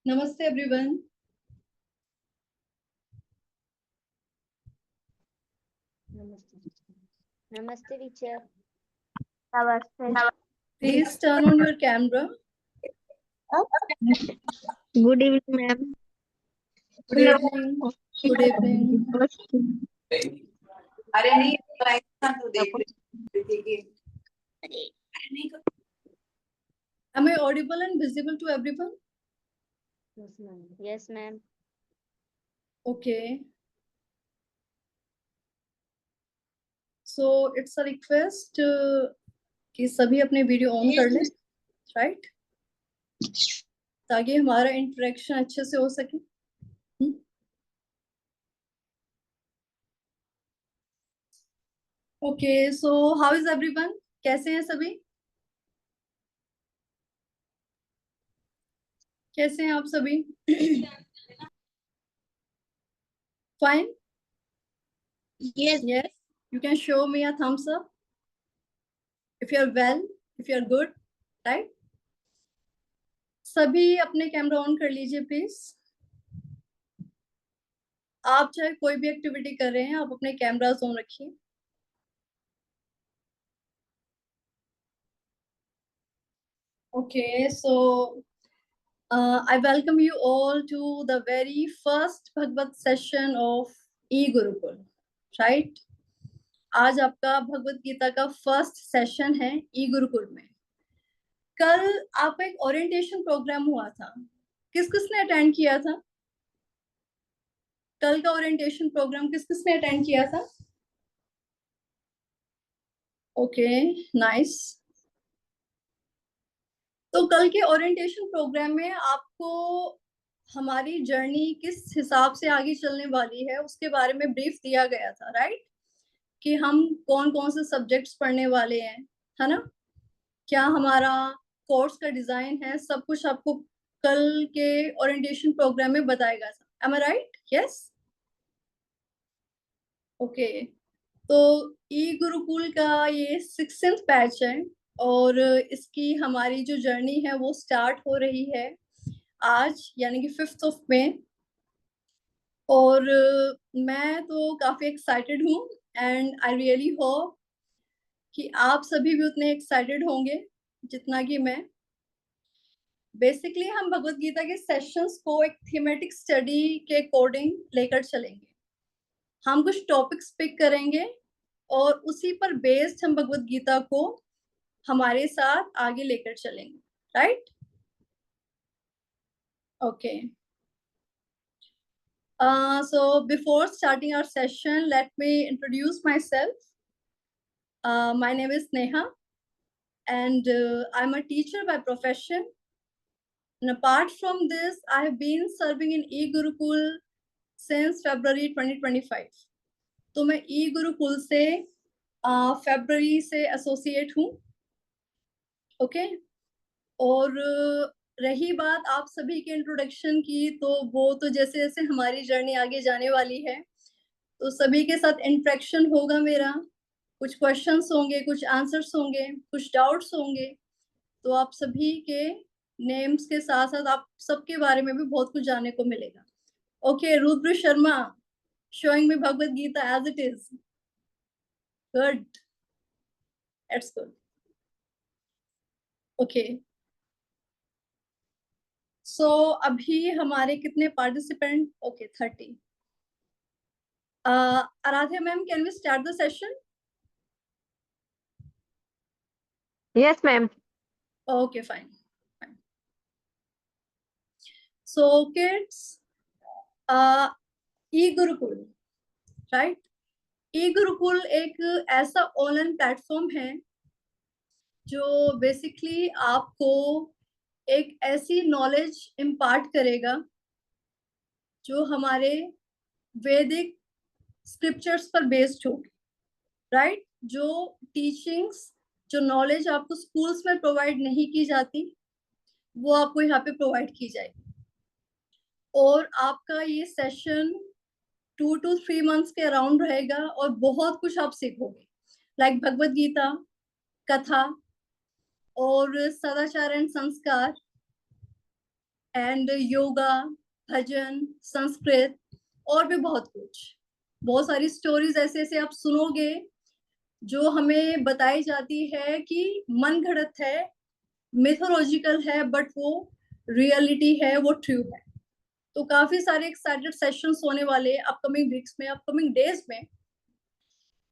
नमस्ते एवरीवन। नमस्ते टीचर। नमस्ते। Please turn on your camera. Good evening ma'am. Good evening. Good evening. अरे नहीं तो देख ले। Am I audible and visible to everyone? Yes ma'am. Okay. So it's a request कि सभी अपने वीडियो ऑन कर लें, राइट? ताकि हमारा इंटरेक्शन अच्छे से हो सके। Okay, so how is everyone? कैसे हैं सभी? कैसे हैं आप सभी? Fine? Yes. Yes. You can show me a thumbs up if you are well, if you are good, right? सभी अपने कैमरा ऑन कर लीजिए प्लीज। आप चाहे कोई भी एक्टिविटी कर रहे हैं, आप अपने कैमरास ऑन रखिए। Okay, so I welcome you all to the very first Bhagavad session of E-Gurukul, right? आज आपका भगवत गीता का फर्स्ट सेशन है ई गुरुकुल में। कल आपका एक ओरिएंटेशन प्रोग्राम हुआ था, किस किसने अटेंड किया था? कल का ओरिएंटेशन प्रोग्राम किस किसने अटेंड किया था? Okay, nice. तो कल के ओरिएंटेशन प्रोग्राम में आपको हमारी जर्नी किस हिसाब से आगे चलने वाली है उसके बारे में ब्रीफ दिया गया था, राइट? कि हम कौन कौन से सब्जेक्ट्स पढ़ने वाले हैं, है ना? क्या हमारा कोर्स का डिजाइन है, सब कुछ आपको कल के ओरिएंटेशन प्रोग्राम में बताया गया था। एम आई राइट? यस। ओके, तो ई गुरुकुल का ये 6th बैच है और इसकी हमारी जो जर्नी है वो स्टार्ट हो रही है आज, यानी कि 5th मई। और मैं तो काफी एक्साइटेड हूँ एंड आई रियली होप कि आप सभी भी उतने एक्साइटेड होंगे जितना कि मैं। बेसिकली हम भगवत गीता के सेशंस को एक थीमेटिक स्टडी के अकॉर्डिंग लेकर चलेंगे। हम कुछ टॉपिक्स पिक करेंगे और उसी पर बेस्ड हम भगवत गीता को हमारे साथ आगे लेकर चलेंगे, right? Okay, so before starting our session, let me introduce myself. My name is Neha and I'm a teacher by profession. And apart from this, I have been serving in E-Gurukul since February 2025. तो मैं E-Gurukul से फरवरी से associate हूँ, okay? और रही बात आप सभी के इंट्रोडक्शन की, तो वो तो जैसे जैसे हमारी जर्नी आगे जाने वाली है तो सभी के साथ इंटरेक्शन होगा मेरा, कुछ क्वेश्चंस होंगे, कुछ आंसर्स होंगे, कुछ डाउट्स होंगे। तो आप सभी के नेम्स के साथ साथ आप सबके बारे में भी बहुत कुछ जानने को मिलेगा। Okay, Rudra Sharma showing me Bhagavad Gita as it is. Good. That's good. Okay. So अभी हमारे कितने participant? Okay, 30. Aaradhya ma'am, can we start the session? Yes, ma'am. Okay, fine. So kids, E-Gurukul, right? E-Gurukul एक ऐसा ऑनलाइन प्लेटफॉर्म है जो basically आपको एक ऐसी नॉलेज इम्पार्ट करेगा जो हमारे वैदिक स्क्रिप्चर्स पर बेस्ड होगी, राइट? जो टीचिंग्स, जो नॉलेज आपको स्कूल्स में प्रोवाइड नहीं की जाती, वो आपको यहाँ पे प्रोवाइड की जाएगी। और आपका ये सेशन 2 to 3 months के अराउंड रहेगा और बहुत कुछ आप सीखोगे, लाइक भगवत गीता, कथा और सदाचार एंड संस्कार, एंड योगा, भजन, संस्कृत और भी बहुत कुछ। बहुत सारी स्टोरीज ऐसे ऐसे आप सुनोगे जो हमें बताई जाती है कि मन घड़त है, मिथोलॉजिकल है, बट वो रियलिटी है, वो ट्रू है। तो काफी सारे एक्साइटेड सेशंस होने वाले अपकमिंग वीक्स में, अपकमिंग डेज में।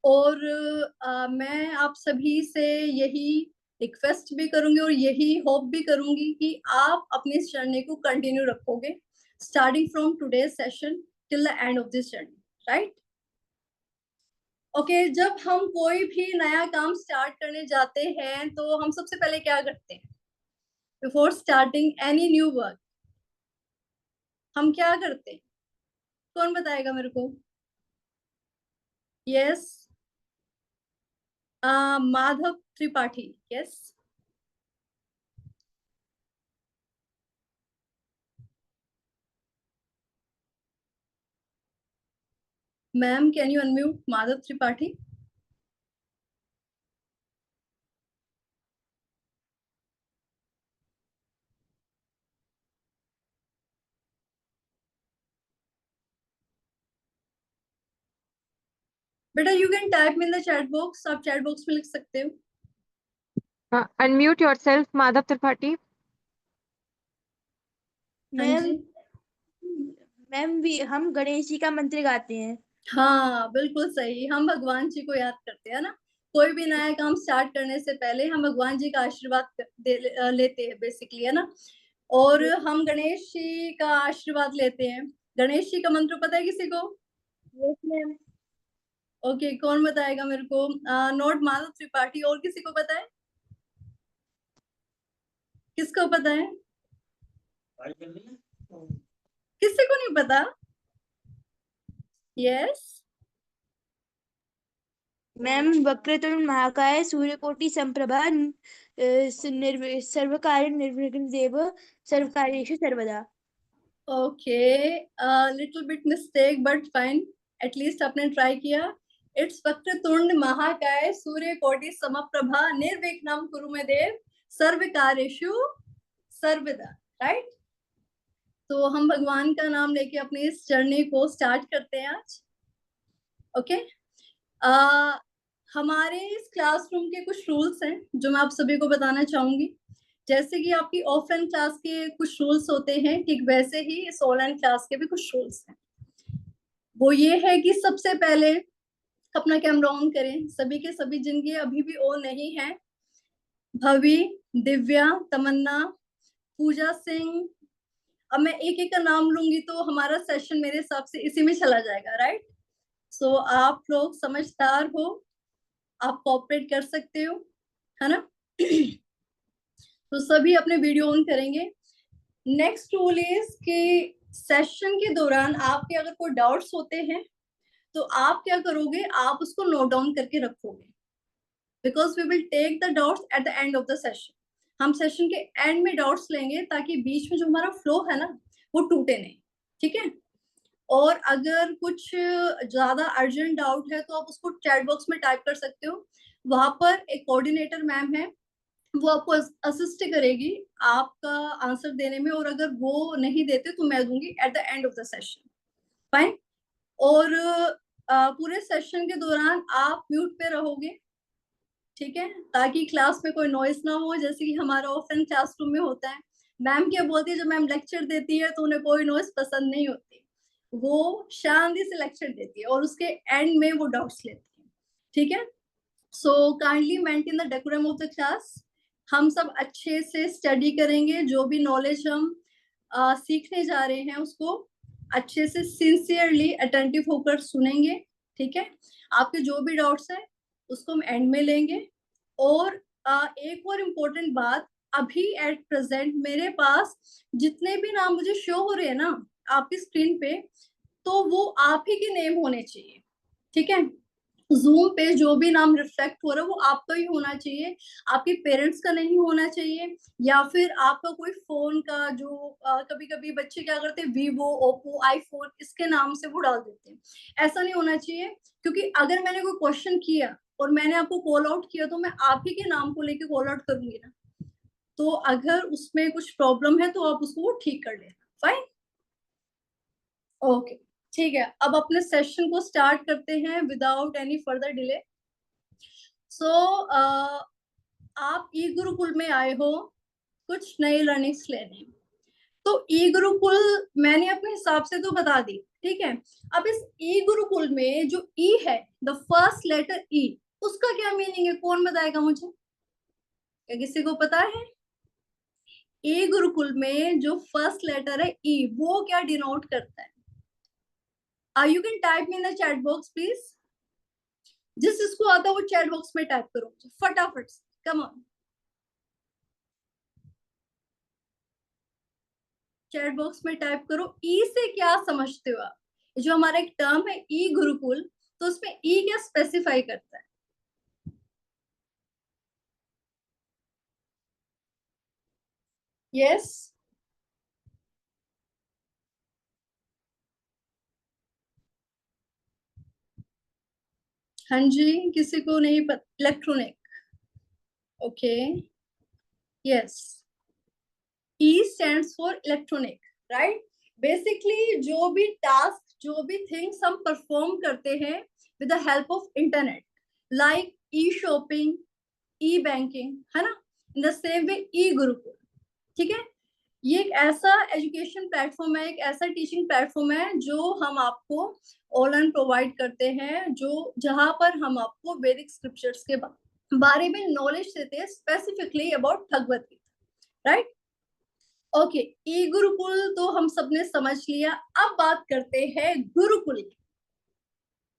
और मैं आप सभी से यही रिक्वेस्ट भी करूंगी और यही होप भी करूंगी कि आप अपनी इस जर्नी को कंटिन्यू रखोगे, starting from today session till the end of this journey, right? Okay, जब हम कोई भी नया काम स्टार्ट करने जाते हैं तो हम सबसे पहले क्या करते हैं? Before starting any new work हम क्या करते हैं? कौन बताएगा मेरे को? Yes, Madhav Tripathi, yes. Ma'am, can you unmute Madhav Tripathi? बेटा you can type in the chat box, आप चैट बॉक्स में लिख सकते हो। Unmute yourself Madhav Tripathi. हाँ मैम जी, मैम भी हम गणेश जी का मंत्र गाते हैं। हाँ बिल्कुल सही, हम भगवान जी को याद करते हैं ना। कोई भी नया काम स्टार्ट करने से पहले हम भगवान जी का आशीर्वाद लेते हैं बेसिकली, है ना। और हम गणेश जी का आशीर्वाद लेते हैं। गणेश जी का मंत्र पता है किसी को? Yes ma'am. ओके, कौन बताएगा मेरे को? नोट माधव त्रिपाठी, और किसी को पता है? किसको पता है? किसी को नहीं पता? यस, मैम वक्रतुंड महाकाय सूर्यकोटि संप्रभा सर्वकार्य निर्विघ्न देव सर्वकार्येषु सर्वदा। Okay, little bit mistake but fine, at least आपने ट्राई किया। इट्स वक्रतुंड महाकाय सूर्यकोटि समप्रभा निर्विघ्नं कुरु मे देव सर्व कार्येषु सर्वदा, राइट? तो हम भगवान का नाम लेके अपनी इस जर्नी को स्टार्ट करते हैं आज। ओके, हमारे इस क्लासरूम के कुछ रूल्स हैं जो मैं आप सभी को बताना चाहूंगी। जैसे कि आपकी ऑफलाइन क्लास के कुछ रूल्स होते हैं, ठीक वैसे ही इस ऑनलाइन क्लास के भी कुछ रूल्स हैं। वो ये है कि सबसे पहले अपना कैमरा ऑन करें, सभी के सभी जिनके अभी भी ऑन नहीं है। भवि, दिव्या, तमन्ना, पूजा सिंह। अब मैं एक एक का नाम लूंगी तो हमारा सेशन मेरे हिसाब से इसी में चला जाएगा, राइट? सो आप लोग समझदार हो, आप कोऑपरेट कर सकते हो, है ना? तो सभी अपने वीडियो ऑन करेंगे। नेक्स्ट रूल इज कि सेशन के दौरान आपके अगर कोई डाउट्स होते हैं तो आप क्या करोगे? आप उसको नोट डाउन करके रखोगे, because we will take the doubts at the end of the session. हम सेशन के एंड में डाउट्स लेंगे ताकि बीच में जो हमारा फ्लो है ना वो टूटे नहीं, ठीक है? और अगर कुछ ज्यादा अर्जेंट डाउट है तो आप उसको चैट बॉक्स में टाइप कर सकते हो। वहां पर एक कोऑर्डिनेटर मैम है, वो आपको असिस्ट करेगी आपका आंसर देने में, और अगर वो नहीं देते तो मैं दूंगी eight the end of the session, fine? और पूरे सेशन के दौरान आप म्यूट पे रहोगे, ठीक है? ताकि क्लास में कोई नॉइस ना हो, जैसे कि हमारा ऑफलाइन क्लासरूम में होता है। मैम क्या बोलती है, जब मैम लेक्चर देती है तो उन्हें कोई नॉइस पसंद नहीं होती, वो शांति से लेक्चर देती है और उसके एंड में वो डाउट्स लेती है, ठीक है? So kindly maintain the decorum of the class. हम सब अच्छे से स्टडी करेंगे, जो भी नॉलेज हम सीखने जा रहे हैं उसको अच्छे से सिंसियरली अटेंटिव होकर सुनेंगे, ठीक है? आपके जो भी डाउट्स हैं उसको हम एंड में लेंगे। और एक और इम्पोर्टेंट बात, अभी एट प्रेजेंट मेरे पास जितने भी नाम मुझे शो हो रहे हैं ना आपकी स्क्रीन पे, तो वो आप ही के नेम होने चाहिए, ठीक है? जूम पे जो भी नाम रिफ्लेक्ट हो रहा है वो आपका ही होना चाहिए, आपके पेरेंट्स का नहीं होना चाहिए, या फिर आपका कोई फोन का जो कभी कभी बच्चे क्या करते हैं, वीवो, ओप्पो, आईफोन, इसके नाम से वो डाल देते हैं। ऐसा नहीं होना चाहिए, क्योंकि अगर मैंने कोई क्वेश्चन किया और मैंने आपको कॉल आउट किया तो मैं आप ही के नाम को लेके कॉल आउट करूंगी ना, तो अगर उसमें कुछ प्रॉब्लम है तो आप उसको ठीक कर लेना। फाइन, ओके, ठीक है। अब अपने सेशन को स्टार्ट करते हैं विदाउट एनी फर्दर डिले। सो आप ई गुरुकुल में आए हो कुछ नई लर्निंग्स लेने, तो ई गुरुकुल मैंने अपने हिसाब से तो बता दी, ठीक है। अब इस ई गुरुकुल में जो ई है, द फर्स्ट लेटर ई, उसका क्या मीनिंग है, कौन बताएगा मुझे? क्या किसी को पता है? ई गुरुकुल में जो फर्स्ट लेटर है ई, वो क्या डिनोट करता है? You can type in the chat box please. जिस जिसको आता है वो चैट बॉक्स में टाइप करो फटाफट से, कम ऑन। चैट बॉक्स में टाइप करो ई से क्या समझते हो आप? जो हमारा एक टर्म है ई गुरुकुल, तो उसमें ई क्या स्पेसिफाई करता है? यस, हाँ जी, किसी को नहीं पता? Electronic, okay, yes, E stands for electronic, right. Basically जो भी टास्क, जो भी थिंग्स हम परफॉर्म करते हैं with the help of internet, like E shopping, E banking, है ना, इन द सेम वे ई गुरुकुल, ठीक है। ये एक ऐसा एजुकेशन प्लेटफॉर्म है, एक ऐसा टीचिंग प्लेटफॉर्म है जो हम आपको ऑनलाइन प्रोवाइड करते हैं, जो जहां पर हम आपको वैदिक स्क्रिप्चर्स के बारे में नॉलेज देते हैं, specifically about Bhagavad Gita, right. Okay, e Gurukul तो हम सबने समझ लिया। अब बात करते हैं गुरुकुल की।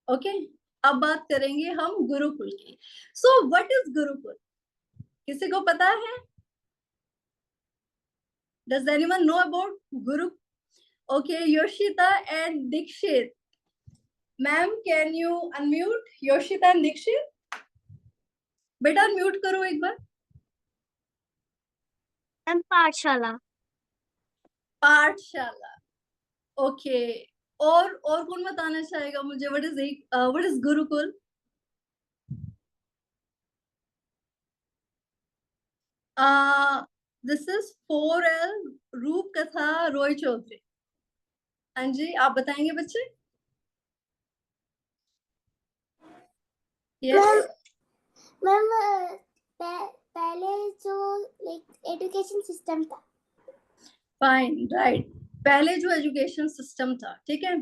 ओके, अब बात करेंगे हम गुरुकुल की। So what is Gurukul? किसी को पता है? Does anyone know about Guru? Okay, Yoshita and Dikshit. Ma'am, can you unmute Yoshita and Dikshit? बेटा म्यूट करो एक बार। मैम पाठशाला। पाठशाला, ओके। और कौन बताना चाहेगा मुझे what is Gurukul? This is 4L रूप कथा रॉय चौधरी। हाँ जी, आप बताएंगे बच्चे? मैम पहले जो एजुकेशन सिस्टम था। फाइन, राइट, पहले जो एजुकेशन सिस्टम था, ठीक है।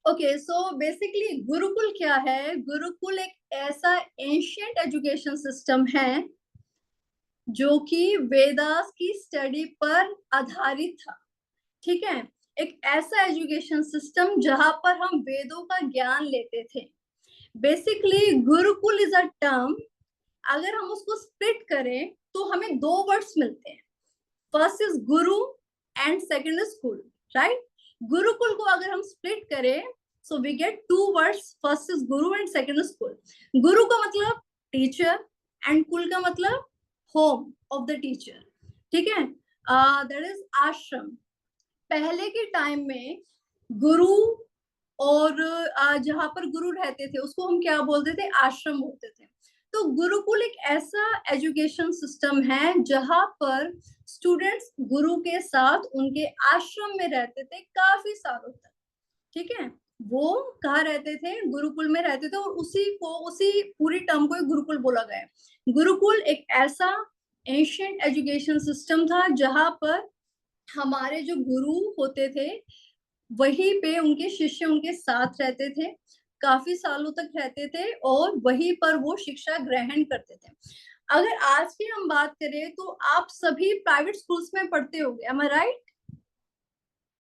ओके, सो बेसिकली गुरुकुल क्या है? गुरुकुल एक ऐसा एंशिएंट एजुकेशन सिस्टम है जो कि वेदास की स्टडी पर आधारित था, ठीक है। एक ऐसा एजुकेशन सिस्टम जहां पर हम वेदों का ज्ञान लेते थे। Basically Gurukul is a term, अगर हम उसको स्प्लिट करें तो हमें दो वर्ड्स मिलते हैं। First is guru and second is kul, right. गुरुकुल को अगर हम स्प्लिट करें so we get two words, first is guru and second is kul. गुरु का मतलब टीचर एंड कुल का मतलब होम ऑफ द टीचर, ठीक है। दैट इज आश्रम। पहले के टाइम में गुरु और जहां पर गुरु रहते थे उसको हम क्या बोलते थे? आश्रम बोलते थे। तो गुरुकुल एक ऐसा एजुकेशन सिस्टम है जहां पर स्टूडेंट्स गुरु के साथ उनके आश्रम में रहते थे काफी सालों तक, ठीक है। वो कहाँ रहते थे? गुरुकुल में रहते थे, और उसी पूरी टर्म को गुरुकुल बोला गया है। गुरुकुल एक ऐसा एंशिएंट एजुकेशन सिस्टम था जहां पर हमारे जो गुरु होते थे वहीं पे उनके शिष्य उनके साथ रहते थे, काफी सालों तक रहते थे, और वहीं पर वो शिक्षा ग्रहण करते थे। अगर आज की हम बात करें तो आप सभी प्राइवेट स्कूल्स में पढ़ते होंगे, am I right?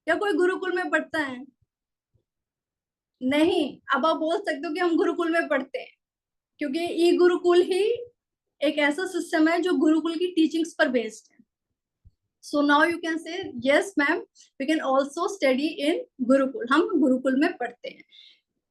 या कोई गुरुकुल में पढ़ता है? नहीं। अब आप बोल सकते हो कि हम गुरुकुल में पढ़ते हैं, क्योंकि ई गुरुकुल ही एक ऐसा सिस्टम है जो गुरुकुल की टीचिंग्स पर बेस्ड है। So now you can say yes ma'am, we can also study in gurukul, हम गुरुकुल में पढ़ते हैं।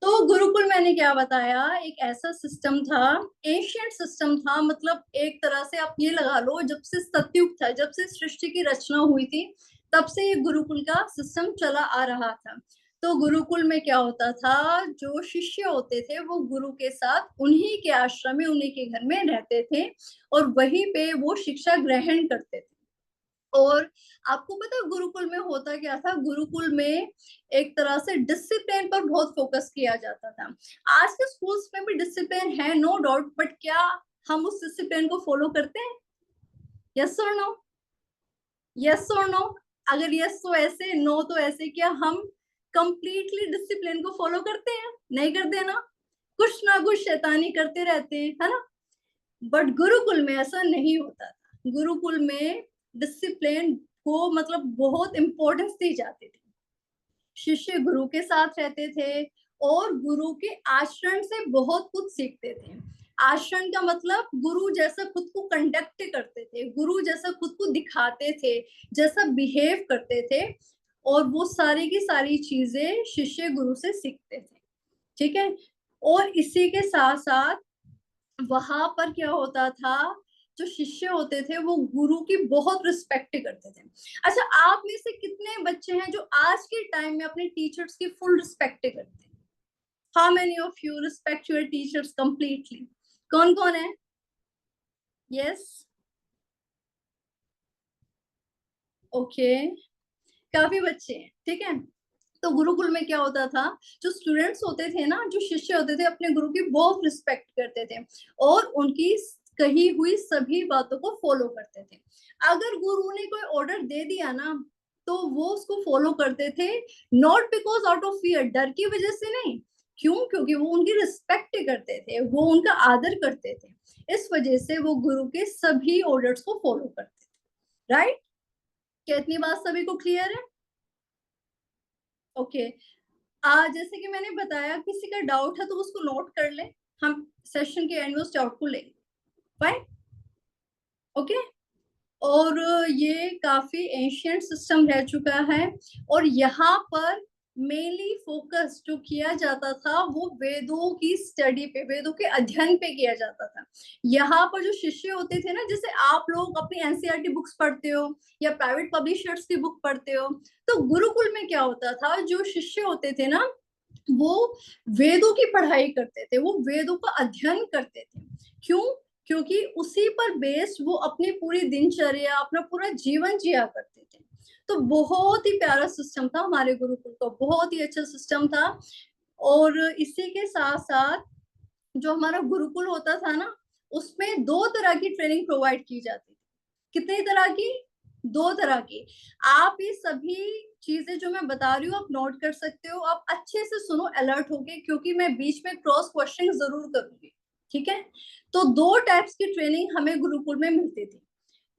तो गुरुकुल मैंने क्या बताया, एक ऐसा सिस्टम था, एशियंट सिस्टम था, मतलब एक तरह से आप ये लगा लो जब से सतयुग था, जब से सृष्टि की रचना हुई थी तब से ये गुरुकुल का सिस्टम चला आ रहा था। तो गुरुकुल में क्या होता था, जो शिष्य होते थे वो गुरु के साथ उन्हीं के आश्रम में, उन्हीं के घर में रहते थे और वहीं पे वो शिक्षा ग्रहण करते थे। और आपको पता है गुरुकुल में होता क्या था, गुरुकुल में एक तरह से डिसिप्लिन पर बहुत फोकस किया जाता था। आज के स्कूल्स में भी डिसिप्लिन है, नो डाउट, बट क्या हम उस डिसिप्लिन को फॉलो करते हैं? यस और नो? यस और नो? अगर यस तो ऐसे, नो तो ऐसे। क्या हम कंप्लीटली डिसिप्लिन को फॉलो करते हैं? नहीं करते ना, कुछ ना कुछ शैतानी करते रहते हैं, है ना। बट गुरुकुल में ऐसा नहीं होता था। गुरुकुल में डिसिप्लिन को मतलब बहुत इंपॉर्टेंस दी जाती थी। शिष्य गुरु के साथ रहते थे और गुरु के आचरण से बहुत कुछ सीखते थे। आचरण का मतलब गुरु जैसा खुद को कंडक्ट करते थे, गुरु जैसा खुद को दिखाते थे, जैसा बिहेव करते थे, और वो सारी की सारी चीजें शिष्य गुरु से सीखते थे। ठीक है। और इसी के साथ साथ वहां पर क्या होता था, जो शिष्य होते थे वो गुरु की बहुत रिस्पेक्ट करते थे। अच्छा, आप में से कितने बच्चे हैं जो आज के टाइम में अपने टीचर्स की फुल रिस्पेक्ट करते हैं? How many of you respect your teachers completely? कौन कौन है? यस, ओके, काफी बच्चे हैं। ठीक है। तो गुरुकुल में क्या होता था, जो स्टूडेंट्स होते थे ना, जो शिष्य होते थे, अपने गुरु की बहुत रिस्पेक्ट करते थे और उनकी कही हुई सभी बातों को फॉलो करते थे। अगर गुरु ने कोई ऑर्डर दे दिया ना, तो वो उसको फॉलो करते थे, not because out of fear, डर की वजह से नहीं। क्यों? क्योंकि वो उनकी रिस्पेक्ट करते थे, वो उनका आदर करते थे। इस वजह से वो गुरु के सभी ऑर्डर्स को फॉलो करते थे। राइट? क्या इतनी बात सभी को क्लियर है? ओके। जैसे कि मैंने बताया, किसी का डाउट है तो उसको नोट कर ले, हम सेशन के एंड में उस डाउट को लेंगे। Fine, okay. और ये काफी एंशियंट सिस्टम रह चुका है और यहाँ पर मेनली फोकस जो किया जाता था वो वेदों की स्टडी पे, वेदों के अध्ययन पे किया जाता था। यहाँ पर जो शिष्य होते थे ना, जैसे आप लोग अपनी एनसीईआरटी बुक्स पढ़ते हो या प्राइवेट पब्लिशर्स की बुक पढ़ते हो, तो गुरुकुल में क्या होता था, जो शिष्य होते थे ना वो वेदों की पढ़ाई करते थे, वो वेदों का अध्ययन करते थे। क्यों? क्योंकि उसी पर बेस्ड वो अपनी पूरी दिनचर्या, अपना पूरा जीवन जिया करते थे। तो बहुत ही प्यारा सिस्टम था हमारे गुरुकुल का, बहुत ही अच्छा सिस्टम था। और इसी के साथ साथ जो हमारा गुरुकुल होता था ना, उसमें 2 तरह की ट्रेनिंग प्रोवाइड की जाती थी। कितनी तरह की? 2 तरह की। आप ये सभी चीजें जो मैं बता रही हूँ आप नोट कर सकते हो, आप अच्छे से सुनो अलर्ट होके, क्योंकि मैं बीच में क्रॉस क्वेश्चन जरूर करूंगी। ठीक है। तो 2 टाइप्स की ट्रेनिंग हमें गुरुकुल में मिलती थी।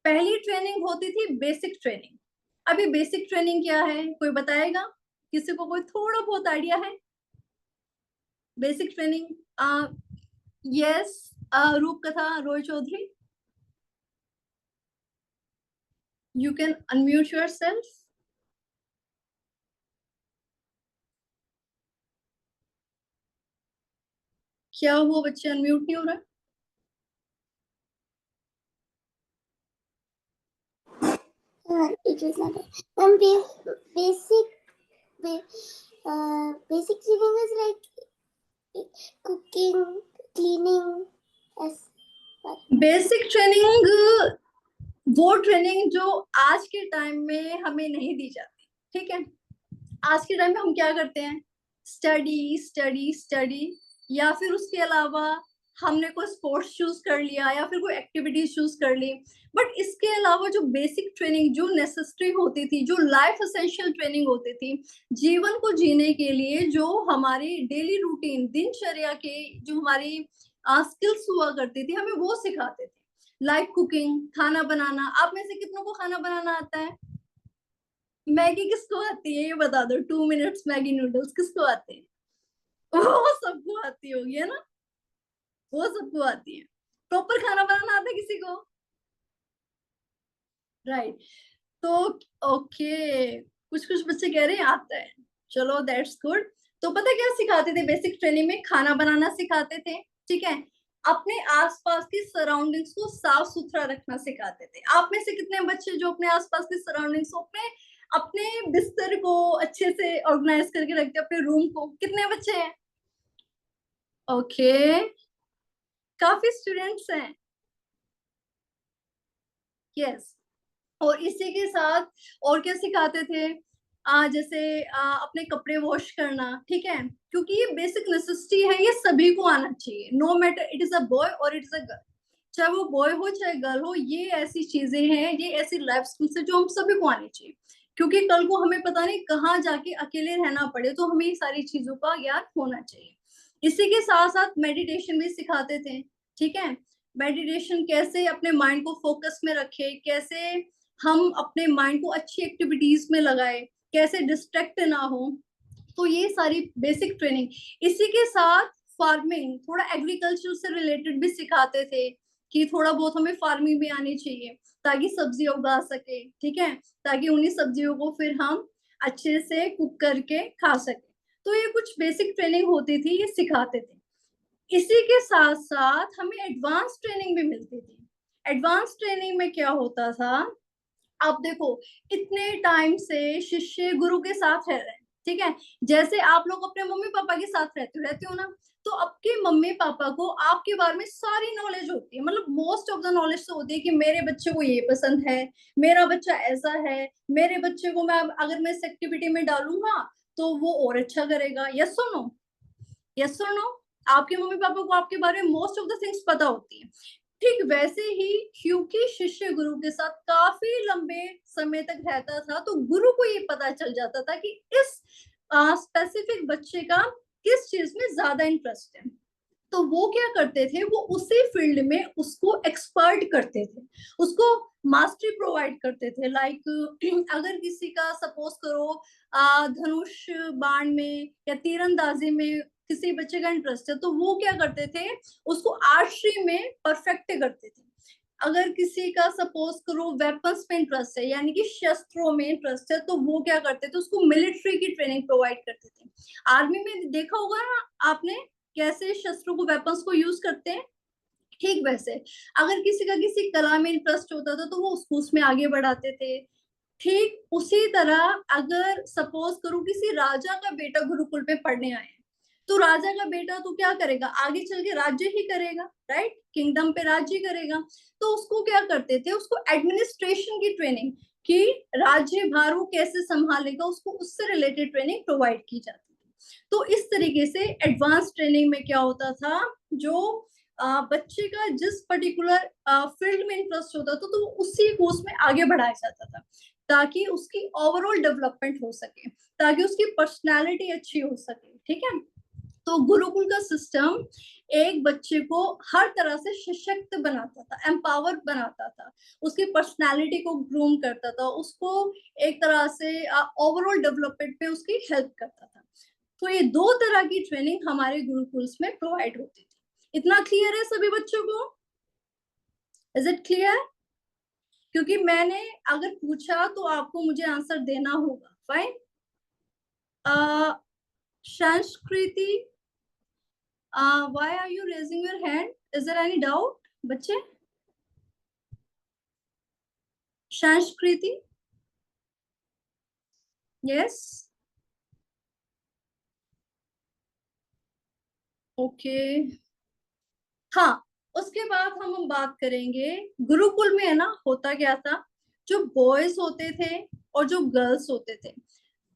पहली ट्रेनिंग होती थी बेसिक ट्रेनिंग। अभी बेसिक ट्रेनिंग क्या है, कोई बताएगा? किसी को कोई थोड़ा बहुत आइडिया है? बेसिक ट्रेनिंग, यस, रूप कथा Roy Chaudhary, you can unmute yourself. क्या हुआ बच्चे, अनम्यूट नहीं हो रहा? It was not. Basic training is like cooking, cleaning, as basic training वो ट्रेनिंग जो आज के टाइम में हमें नहीं दी जाती। ठीक है। आज के टाइम में हम क्या करते हैं, स्टडी स्टडी स्टडी, या फिर उसके अलावा हमने कोई स्पोर्ट्स चूज कर लिया या फिर कोई एक्टिविटीज चूज कर ली। बट इसके अलावा जो बेसिक ट्रेनिंग जो नेसेसरी होती थी, जो लाइफ एसेंशियल ट्रेनिंग होती थी जीवन को जीने के लिए, जो हमारी डेली रूटीन दिनचर्या के जो हमारी स्किल्स हुआ करती थी, हमें वो सिखाते थे। लाइक कुकिंग, खाना बनाना। आप में से कितनों को खाना बनाना आता है? मैगी किसको आती है ये बता दो, 2 मिनट्स मैगी नूडल्स किसको आते हैं? वो सबको आती होगी, है ना, वो सबको आती है। प्रॉपर खाना बनाना आता है किसी को? राइट। तो ओके, कुछ कुछ बच्चे कह रहे हैं आता है, चलो दैट्स गुड। तो पता क्या सिखाते थे बेसिक ट्रेनिंग में? खाना बनाना सिखाते थे। ठीक है। अपने आसपास की सराउंडिंग्स को साफ सुथरा रखना सिखाते थे। आप में से कितने बच्चे जो अपने आसपास की सराउंडिंग्स को, अपने अपने बिस्तर को अच्छे से ऑर्गेनाइज करके रखते हैं, अपने रूम को? कितने बच्चे हैं? ओके, काफी स्टूडेंट्स हैं। यस, और इसी के साथ और क्या सिखाते थे? जैसे अपने कपड़े वॉश करना, ठीक है, क्योंकि ये बेसिक नेसेसिटी है, ये सभी को आना चाहिए, no matter it is a boy और इट इज अ गर्ल, चाहे वो बॉय हो चाहे गर्ल हो, ये ऐसी चीजें हैं, ये ऐसी लाइफ स्किल्स है जो हम सभी को आनी चाहिए, क्योंकि कल को हमें पता नहीं कहाँ जाके अकेले रहना पड़े, तो हमें ये सारी चीजों का ज्ञान होना चाहिए। इसी के साथ साथ मेडिटेशन भी सिखाते थे, ठीक है, मेडिटेशन कैसे अपने माइंड को फोकस में रखे, कैसे हम अपने माइंड को अच्छी एक्टिविटीज में लगाए, कैसे डिस्ट्रैक्ट ना हो, तो ये सारी बेसिक ट्रेनिंग। इसी के साथ फार्मिंग, थोड़ा एग्रीकल्चर से रिलेटेड भी सिखाते थे कि थोड़ा बहुत हमें फार्मिंग भी आनी चाहिए ताकि सब्जियां उगा सके, ठीक है, ताकि उन्हीं सब्जियों को फिर हम अच्छे से कुक करके खा सके। तो ये कुछ बेसिक ट्रेनिंग होती थी, ये सिखाते थे। इसी के साथ साथ हमें एडवांस ट्रेनिंग भी मिलती थी। एडवांस ट्रेनिंग में क्या होता था, आप देखो इतने टाइम से शिष्य गुरु के साथ रह रहे हैं, ठीक है, जैसे आप लोग अपने मम्मी पापा के साथ रहते हो ना, तो आपके मम्मी पापा को आपके बारे में सारी नॉलेज होती है, मतलब मोस्ट ऑफ द नॉलेज तो होती है कि मेरे बच्चे को ये पसंद है, मेरा बच्चा ऐसा है, मेरे बच्चे को मैं अगर मैं इस एक्टिविटी में डालूंगा तो वो और अच्छा करेगा। यस और नो? यस और नो? आपके मम्मी पापा को आपके बारे में मोस्ट ऑफ द थिंग्स पता होती है। ठीक वैसे ही क्योंकि शिष्य गुरु के साथ काफी लंबे समय तक रहता था, तो गुरु को ये पता चल जाता था कि इस स्पेसिफिक बच्चे का किस चीज में ज्यादा इंटरेस्ट है, तो वो क्या करते थे, वो उसी फील्ड में उसको एक्सपर्ट करते थे, उसको मास्टरी प्रोवाइड करते थे। लाइक अगर किसी का सपोज करो धनुष बाण में या तीरंदाजी में किसी बच्चे का इंटरेस्ट है, तो वो क्या करते थे, उसको आर्चरी में परफेक्ट करते थे। अगर किसी का सपोज करो वेपन्स में इंटरेस्ट है, यानी कि शस्त्रों में इंटरेस्ट है, तो वो क्या करते थे, उसको मिलिट्री की ट्रेनिंग प्रोवाइड करते थे। आर्मी में देखा होगा ना आपने कैसे शस्त्रों को, वेपन्स को यूज करते हैं। ठीक वैसे अगर किसी का किसी कला में इंटरेस्ट होता था तो वो उसको उसमें आगे बढ़ाते थे। ठीक उसी तरह अगर सपोज करो किसी राजा का बेटा गुरुकुल में पढ़ने आए, तो राजा का बेटा तो क्या करेगा, आगे चल के राज्य ही करेगा, राइट, किंगडम पे राज्य करेगा। तो उसको क्या करते थे, उसको एडमिनिस्ट्रेशन की ट्रेनिंग, कि राज्य भार वो कैसे संभालेगा, उसको उससे रिलेटेड ट्रेनिंग प्रोवाइड की जाती थी। तो इस तरीके से एडवांस ट्रेनिंग में क्या होता था, जो बच्चे का जिस पर्टिकुलर फील्ड में इंटरेस्ट होता था, तो उसी को उसमें आगे बढ़ाया जाता था, ताकि उसकी ओवरऑल डेवलपमेंट हो सके, ताकि उसकी पर्सनालिटी अच्छी हो सके, ठीक है। तो गुरुकुल का सिस्टम एक बच्चे को हर तरह से सशक्त बनाता था, एम्पावर बनाता था, उसकी पर्सनालिटी को ग्रूम करता था, उसको एक तरह से ओवरऑल डेवलपमेंट में उसकी हेल्प करता था। तो ये दो तरह की ट्रेनिंग हमारे गुरुकुल्स में प्रोवाइड होती थी। इतना क्लियर है सभी बच्चों को? Is it clear? क्योंकि मैंने अगर पूछा तो आपको मुझे आंसर देना होगा। फाइन। संस्कृति, why are you raising your hand? Is there any doubt, बच्चे? संस्कृति, yes, okay, हाँ। उसके बाद हम बात करेंगे गुरुकुल में है ना, होता क्या था, जो बॉयज होते थे और जो गर्ल्स होते थे,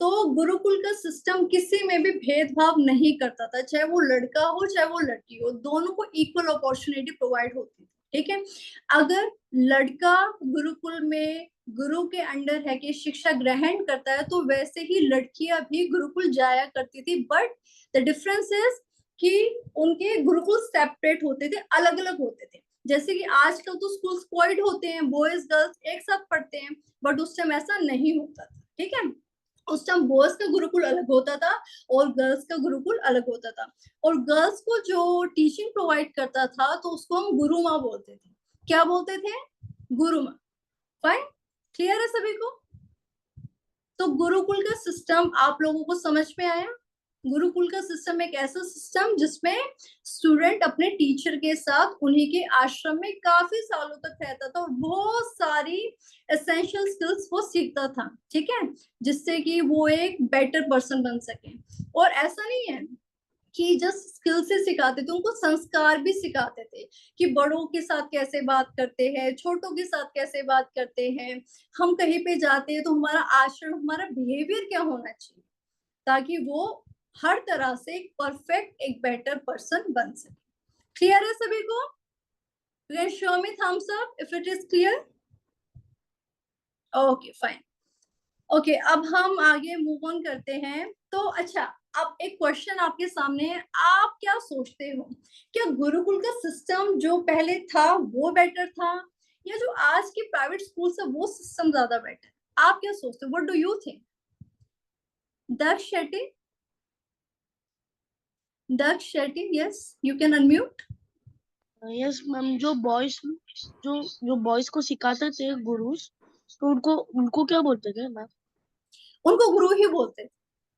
तो गुरुकुल का सिस्टम किसी में भी भेदभाव नहीं करता था, चाहे वो लड़का हो चाहे वो लड़की हो, दोनों को इक्वल अपॉर्चुनिटी प्रोवाइड होती थी, ठीक है। अगर लड़का गुरुकुल में गुरु के अंडर है कि शिक्षा ग्रहण करता है, तो वैसे ही लड़कियां भी गुरुकुल जाया करती थी, बट द डिफरेंस इज कि उनके गुरुकुल सेपरेट होते थे, अलग अलग होते थे। जैसे कि आजकल तो स्कूल कोएड होते हैं, बॉयज गर्ल्स एक साथ पढ़ते हैं, बट उस टाइम ऐसा नहीं होता था, ठीक है। उस टाइम बॉयज का गुरुकुल अलग होता था और गर्ल्स का गुरुकुल अलग होता था, और गर्ल्स को जो टीचिंग प्रोवाइड करता था तो उसको हम गुरु माँ बोलते थे। क्या बोलते थे? गुरु माँ। फाइन, क्लियर है सभी को? तो गुरुकुल का सिस्टम आप लोगों को समझ में आया? गुरुकुल का सिस्टम एक ऐसा सिस्टम जिसमें स्टूडेंट अपने टीचर के साथ उन्हीं के आश्रम में काफी सालों तक रहता था और बहुत सारी एसेंशियल स्किल्स वो सीखता था, ठीक है, जिससे कि वो एक बेटर पर्सन बन सके। और ऐसा नहीं है कि जस्ट स्किल से सिखाते थे, उनको संस्कार भी सिखाते थे कि बड़ों के साथ कैसे बात करते हैं, छोटों के साथ कैसे बात करते हैं, हम कहीं पे जाते हैं तो हमारा आचरण, हमारा बिहेवियर क्या होना चाहिए, ताकि वो हर तरह से एक परफेक्ट, एक बेटर पर्सन बन सके। क्लियर है सभी को? You can show me thumbs up if it is clear. Okay, fine. Okay, अब हम आगे मूव ऑन करते हैं। तो अच्छा, अब एक क्वेश्चन आपके सामने है, आप क्या सोचते हो, क्या गुरुकुल का सिस्टम जो पहले था वो बेटर था, या जो आज की प्राइवेट स्कूल है वो सिस्टम ज्यादा बेटर? आप क्या सोचते हो? What do you think? Daksh Shetty, Daksh Shetty, yes, you can unmute. Yes ma'am, जो बॉयज को सिखाते थे गुरुज, तो उनको क्या बोलते थे मैम? उनको गुरु ही बोलते थे।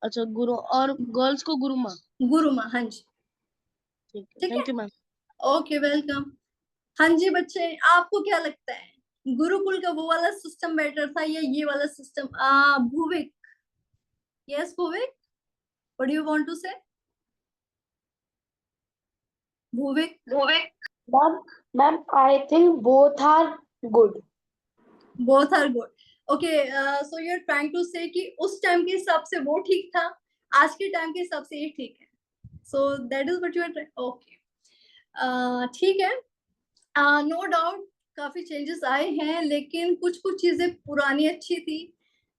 अच्छा, गुरु, और गर्ल्स को गुरु माँ। गुरु माँ, हाँ जी। ठीक है, ठीक है, thank you ma'am. Okay, welcome. हाँ जी बच्चे, आपको क्या लगता है, गुरुकुल का वो वाला सिस्टम बेटर था या ये वाला system? Bhuvik, yes Bhuvik, what do you want to say? Bhuvik? Ma'am, I think both are good. Both are good. Okay, so you are trying to say कि उस टाइम के हिसाब से वो ठीक था, आज के टाइम के हिसाब से ये ठीक है। So that is what you are trying. Okay, ठीक है, नो डाउट काफी चेंजेस आए हैं, लेकिन कुछ कुछ चीजें पुरानी अच्छी थी।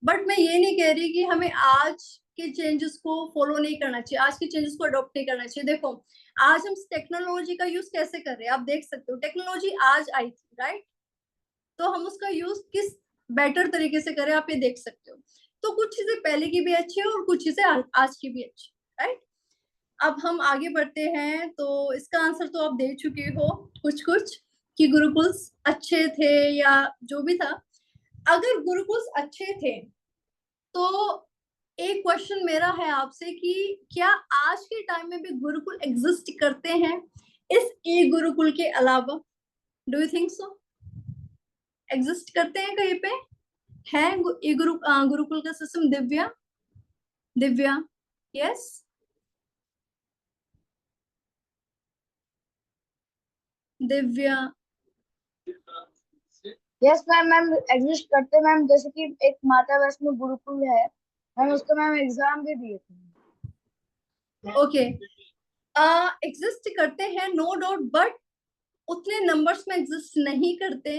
बट मैं ये नहीं कह रही कि हमें आज के चेंजेस को फॉलो नहीं करना चाहिए, आज के चेंजेस को अडॉप्ट नहीं करना चाहिए। देखो, आज हम टेक्नोलॉजी का यूज कैसे कर रहे हैं, आप देख सकते हो, टेक्नोलॉजी आज आई थी, राइट? तो हम उसका यूज किस बेटर तरीके से करें, आप ये देख सकते हो। तो कुछ चीजें पहले की भी अच्छी है और कुछ चीजें आज की भी अच्छी, राइट? अब हम आगे बढ़ते हैं। तो इसका आंसर तो आप दे चुके हो कुछ कुछ, कि गुरुकुल्स अच्छे थे या जो भी था। अगर गुरुकुल्स अच्छे थे तो एक क्वेश्चन मेरा है आपसे कि क्या आज के टाइम में भी गुरुकुल एग्जिस्ट करते हैं इस ई गुरुकुल के अलावा? Do you think so? Exist करते हैं कहीं पे? है ई गुरुकुल का system? Divya, Divya, yes? Divya, yes ma'am, ma'am exist करते मैम, जैसे कि एक माता वैष्णो गुरुकुल है मैम, उसको मैम एग्जाम भी दिए थे। ओके, एग्जिस्ट करते हैं नो डाउट, बट उतने नंबर्स में एग्जिस्ट नहीं करते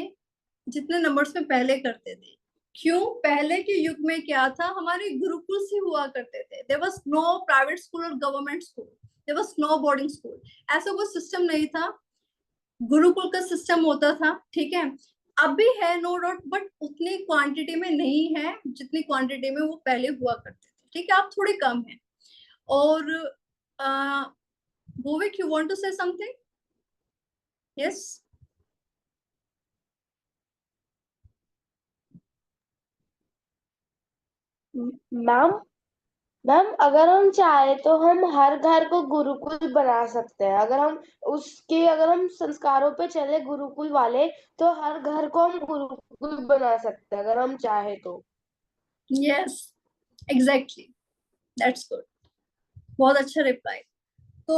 जितने नंबर्स में पहले करते थे। क्यों? पहले के युग में क्या था, हमारे गुरुकुल से हुआ करते थे। There was no private school और government school, there was no boarding school, ऐसा कोई सिस्टम नहीं था। गुरुकुल का सिस्टम होता था, ठीक है, अब भी है नो डाउट, बट उतनी क्वांटिटी में नहीं है जितनी क्वांटिटी में वो पहले हुआ करते थे, ठीक है, आप थोड़े कम हैं। और Vivek, you want to say something? Yes? Ma'am, ma'am अगर हम चाहे तो हम हर घर को गुरुकुल बना सकते हैं। अगर हम संस्कारों पे चले गुरुकुल वाले, तो हर घर को हम गुरुकुल बना सकते हैं अगर हम चाहे तो। Yes, exactly. That's good. बहुत अच्छा रिप्लाई। तो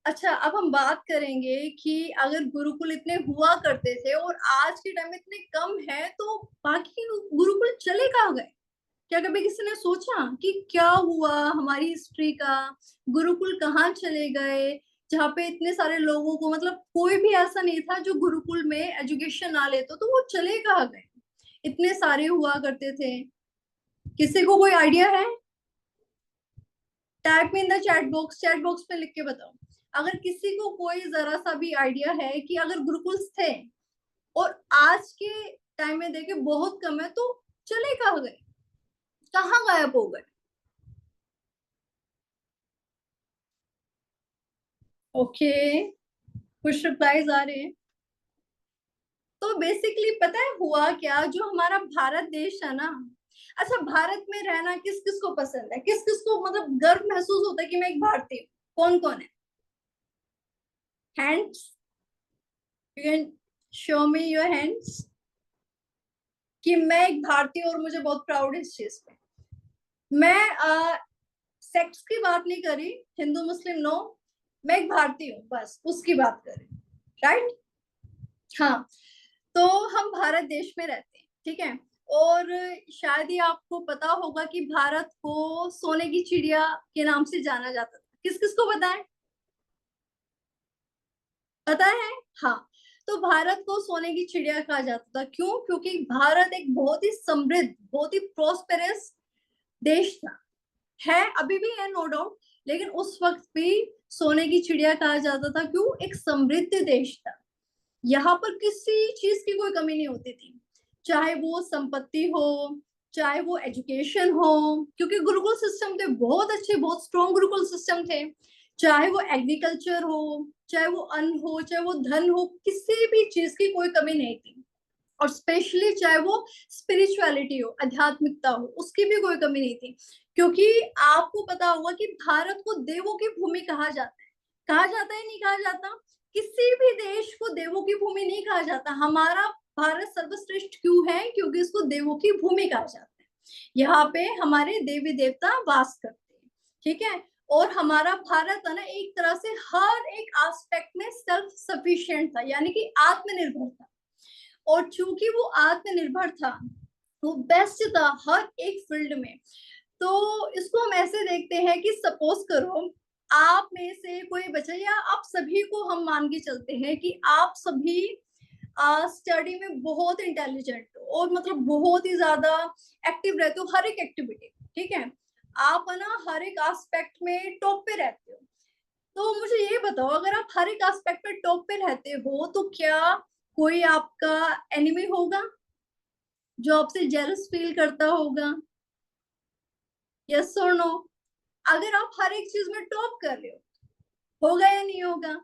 अच्छा, अब हम बात करेंगे कि अगर गुरुकुल इतने हुआ करते थे और आज के टाइम में इतने कम है, तो बाकी गुरुकुल चले कहाँ गए? क्या कभी किसी ने सोचा कि क्या हुआ हमारी हिस्ट्री का, गुरुकुल कहाँ चले गए, जहाँ पे इतने सारे लोगों को, मतलब कोई भी ऐसा नहीं था जो गुरुकुल में एजुकेशन ना लेते, तो वो चले कहाँ गए? इतने सारे हुआ करते थे, किसी को कोई आइडिया है? Type in the chat box पे लिख के बताओ, अगर किसी को कोई जरा सा भी आइडिया है कि अगर गुरुकुल्स थे और आज के टाइम में देखे बहुत कम है, तो चले कहाँ गए, कहाँ गायब हो गए? ओके, कुछ रिप्लाईज आ रहे हैं। तो बेसिकली पता है हुआ क्या, जो हमारा भारत देश है ना, अच्छा, भारत में रहना किस किस को पसंद है, किस किस को मतलब गर्व महसूस होता है कि मैं एक भारतीय हूँ? कौन कौन है? Hands, you can show me your hands. कि मैं एक भारतीय और मुझे बहुत प्राउड है इस चीज पे। मैं सेक्स की बात नहीं करी, हिंदू मुस्लिम नो, मैं एक भारतीय हूँ, बस उसकी बात करें, राइट। हाँ, तो हम भारत देश में रहते हैं, ठीक है। और शायद ही आपको पता होगा कि भारत को सोने की चिड़िया के नाम से जाना जाता था। किस किस को पता है? पता है? हाँ, तो भारत को सोने की चिड़िया कहा जाता था। क्यों? क्योंकि भारत एक बहुत ही समृद्ध, बहुत ही प्रोस्पेरस देश था, है, अभी भी है, नो डाउट, लेकिन उस वक्त भी सोने की चिड़िया कहा जाता था। क्यों? एक समृद्ध देश था, यहाँ पर किसी चीज की कोई कमी नहीं होती थी, चाहे वो संपत्ति हो, चाहे वो एजुकेशन हो, क्योंकि गुरुकुल सिस्टम थे, बहुत अच्छे, बहुत स्ट्रॉन्ग गुरुकुल सिस्टम थे, चाहे वो एग्रीकल्चर हो, चाहे वो अन्न हो, चाहे वो धन हो, किसी भी चीज की कोई कमी नहीं थी। और स्पेशली चाहे वो स्पिरिचुअलिटी हो, आध्यात्मिकता हो, उसकी भी कोई कमी नहीं थी। क्योंकि आपको पता होगा कि भारत को देवों की भूमि कहा जाता है। कहा जाता है, नहीं कहा जाता? किसी भी देश को देवों की भूमि नहीं कहा जाता। हमारा भारत सर्वश्रेष्ठ क्यों है? क्योंकि इसको देवों की भूमि कहा जाता है। यहाँ पे हमारे देवी देवता वास करते हैं, ठीक है। और हमारा भारत है ना, एक तरह से हर एक एस्पेक्ट में सेल्फ सफिशिएंट था, यानी कि आत्मनिर्भर था। और चूंकि वो आत्मनिर्भर था, वो बेस्ट था हर एक फील्ड में। तो इसको हम ऐसे देखते हैं कि सपोज करो आप में से कोई बच्चा, या आप सभी को हम मान के चलते हैं कि आप सभी स्टडी में बहुत इंटेलिजेंट हो और मतलब बहुत ही ज्यादा एक्टिव रहते हो, हर एक एक्टिविटी, ठीक है। आप है ना हर एक एस्पेक्ट में टॉप पे रहते हो। तो मुझे ये बताओ, अगर आप हर एक एस्पेक्ट पे टॉप पे रहते हो, तो क्या कोई आपका एनिमी होगा जो आपसे जेलस फील करता होगा? यस और नो? अगर आप हर एक चीज में टॉप कर रहे हो, होगा या नहीं होगा?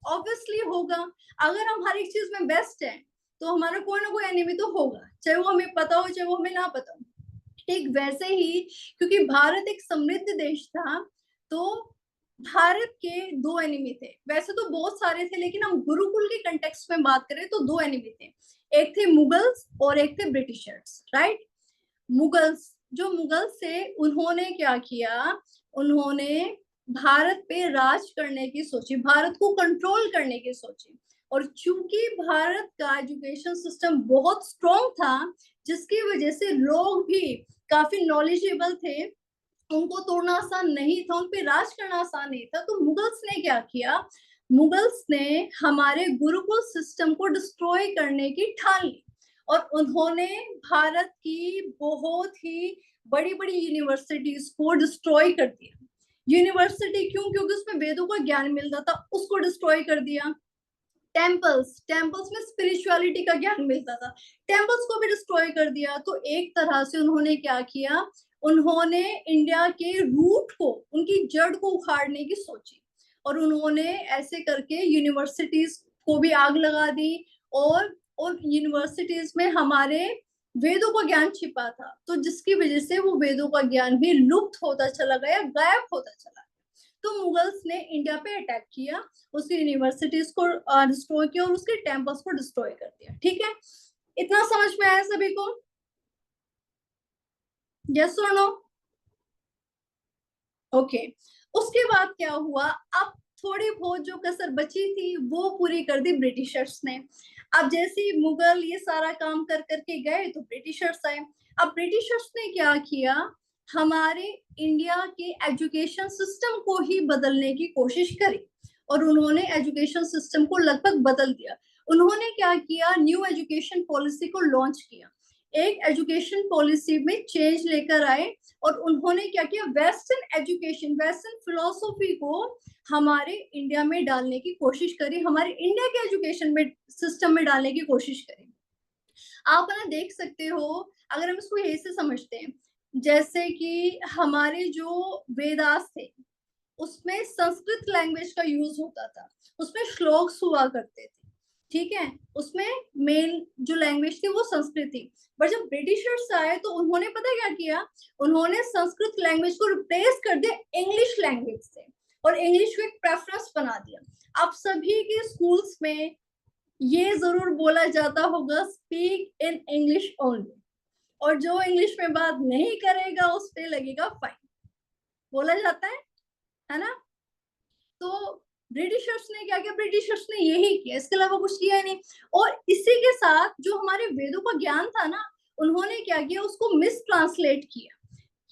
ऑब्वियसली होगा। अगर हम हर एक चीज में बेस्ट हैं, तो हमारा कोई ना कोई एनिमी तो होगा, चाहे वो हमें पता हो, चाहे वो हमें ना पता हो। ठीक वैसे ही, क्योंकि भारत एक समृद्ध देश था, तो भारत के दो एनिमी थे। वैसे तो बहुत सारे थे, लेकिन हम गुरुकुल के कंटेक्स्ट में बात करें तो दो एनिमी थे। एक थे मुगल्स और एक थे ब्रिटिशर्स, राइट। मुगल्स, जो मुगल्स थे, उन्होंने क्या किया? उन्होंने भारत पे राज करने की सोची, भारत को कंट्रोल करने की सोची। और चूंकि भारत का एजुकेशन सिस्टम बहुत स्ट्रॉन्ग था, जिसकी वजह से लोग भी काफी नॉलेजेबल थे, उनको तोड़ना आसान नहीं था, उन पे राज करना आसान नहीं था। तो मुगल्स ने क्या किया? मुगल्स ने हमारे गुरुकुल सिस्टम को डिस्ट्रॉय करने की ठान ली, और उन्होंने भारत की बहुत ही बड़ी बड़ी यूनिवर्सिटीज को डिस्ट्रॉय कर दिया। यूनिवर्सिटी क्यों? क्योंकि उसमें वेदों का ज्ञान मिलता था, उसको डिस्ट्रॉय कर दिया। टेम्पल्स में स्पिरिचुअलिटी का ज्ञान मिलता था, टेम्पल्स को भी डिस्ट्रॉय कर दिया। तो एक तरह से उन्होंने क्या किया? उन्होंने इंडिया के रूट को, उनकी जड़ को उखाड़ने की सोची, और उन्होंने ऐसे करके यूनिवर्सिटीज को भी आग लगा दी, और यूनिवर्सिटीज में हमारे वेदों का ज्ञान छिपा था, तो जिसकी वजह से वो वेदों का ज्ञान भी लुप्त होता चला गया, गायब होता चला गया। तो मुगल्स ने इंडिया पे अटैक किया, उसकी यूनिवर्सिटीज को डिस्ट्रॉय किया और उसके टेम्पल्स को डिस्ट्रॉय कर दिया। ठीक है, इतना समझ में आया सभी को? यस और नो? ओके। उसके बाद क्या हुआ? अब थोड़ी बहुत जो कसर बची थी वो पूरी कर दी ब्रिटिशर्स ने। अब जैसे ही मुगल ये सारा काम कर करके गए, तो ब्रिटिशर्स आए। अब ब्रिटिशर्स ने क्या किया? हमारे इंडिया के एजुकेशन सिस्टम को ही बदलने की कोशिश करी, और उन्होंने एजुकेशन सिस्टम को लगभग बदल दिया। उन्होंने क्या किया? न्यू एजुकेशन पॉलिसी को लॉन्च किया, एक एजुकेशन पॉलिसी में चेंज लेकर आए, और उन्होंने क्या किया? वेस्टर्न एजुकेशन, वेस्टर्न फिलोसॉफी को हमारे इंडिया में डालने की कोशिश करी, हमारे इंडिया के एजुकेशन में सिस्टम में डालने की कोशिश करी। आप ना देख सकते हो, अगर हम इसको ऐसे समझते हैं, जैसे कि हमारे जो वेदास थे, उसमें संस्कृत लैंग्वेज का यूज होता था, उसमें श्लोक्स हुआ करते थे, ठीक है, उसमें मेन जो लैंग्वेज थी वो संस्कृत थी। पर जब ब्रिटिशर्स आए, तो उन्होंने पता क्या किया? उन्होंने संस्कृत लैंग्वेज को रिप्लेस कर दिया इंग्लिश लैंग्वेज से, और इंग्लिश को एक प्रेफरेंस बना दिया। अब सभी के स्कूल्स में ये जरूर बोला जाता होगा स्पीक इन इंग्लिश ओनली, और जो इंग्लिश में बात नहीं करेगा उस पे लगेगा फाइन, बोला जाता है ना। तो ब्रिटिशर्स ने क्या किया, ब्रिटिशर्स ने यही किया, इसके अलावा कुछ किया ही नहीं। और इसी के साथ जो हमारे वेदों का ज्ञान था ना, उन्होंने क्या किया, उसको मिस ट्रांसलेट किया,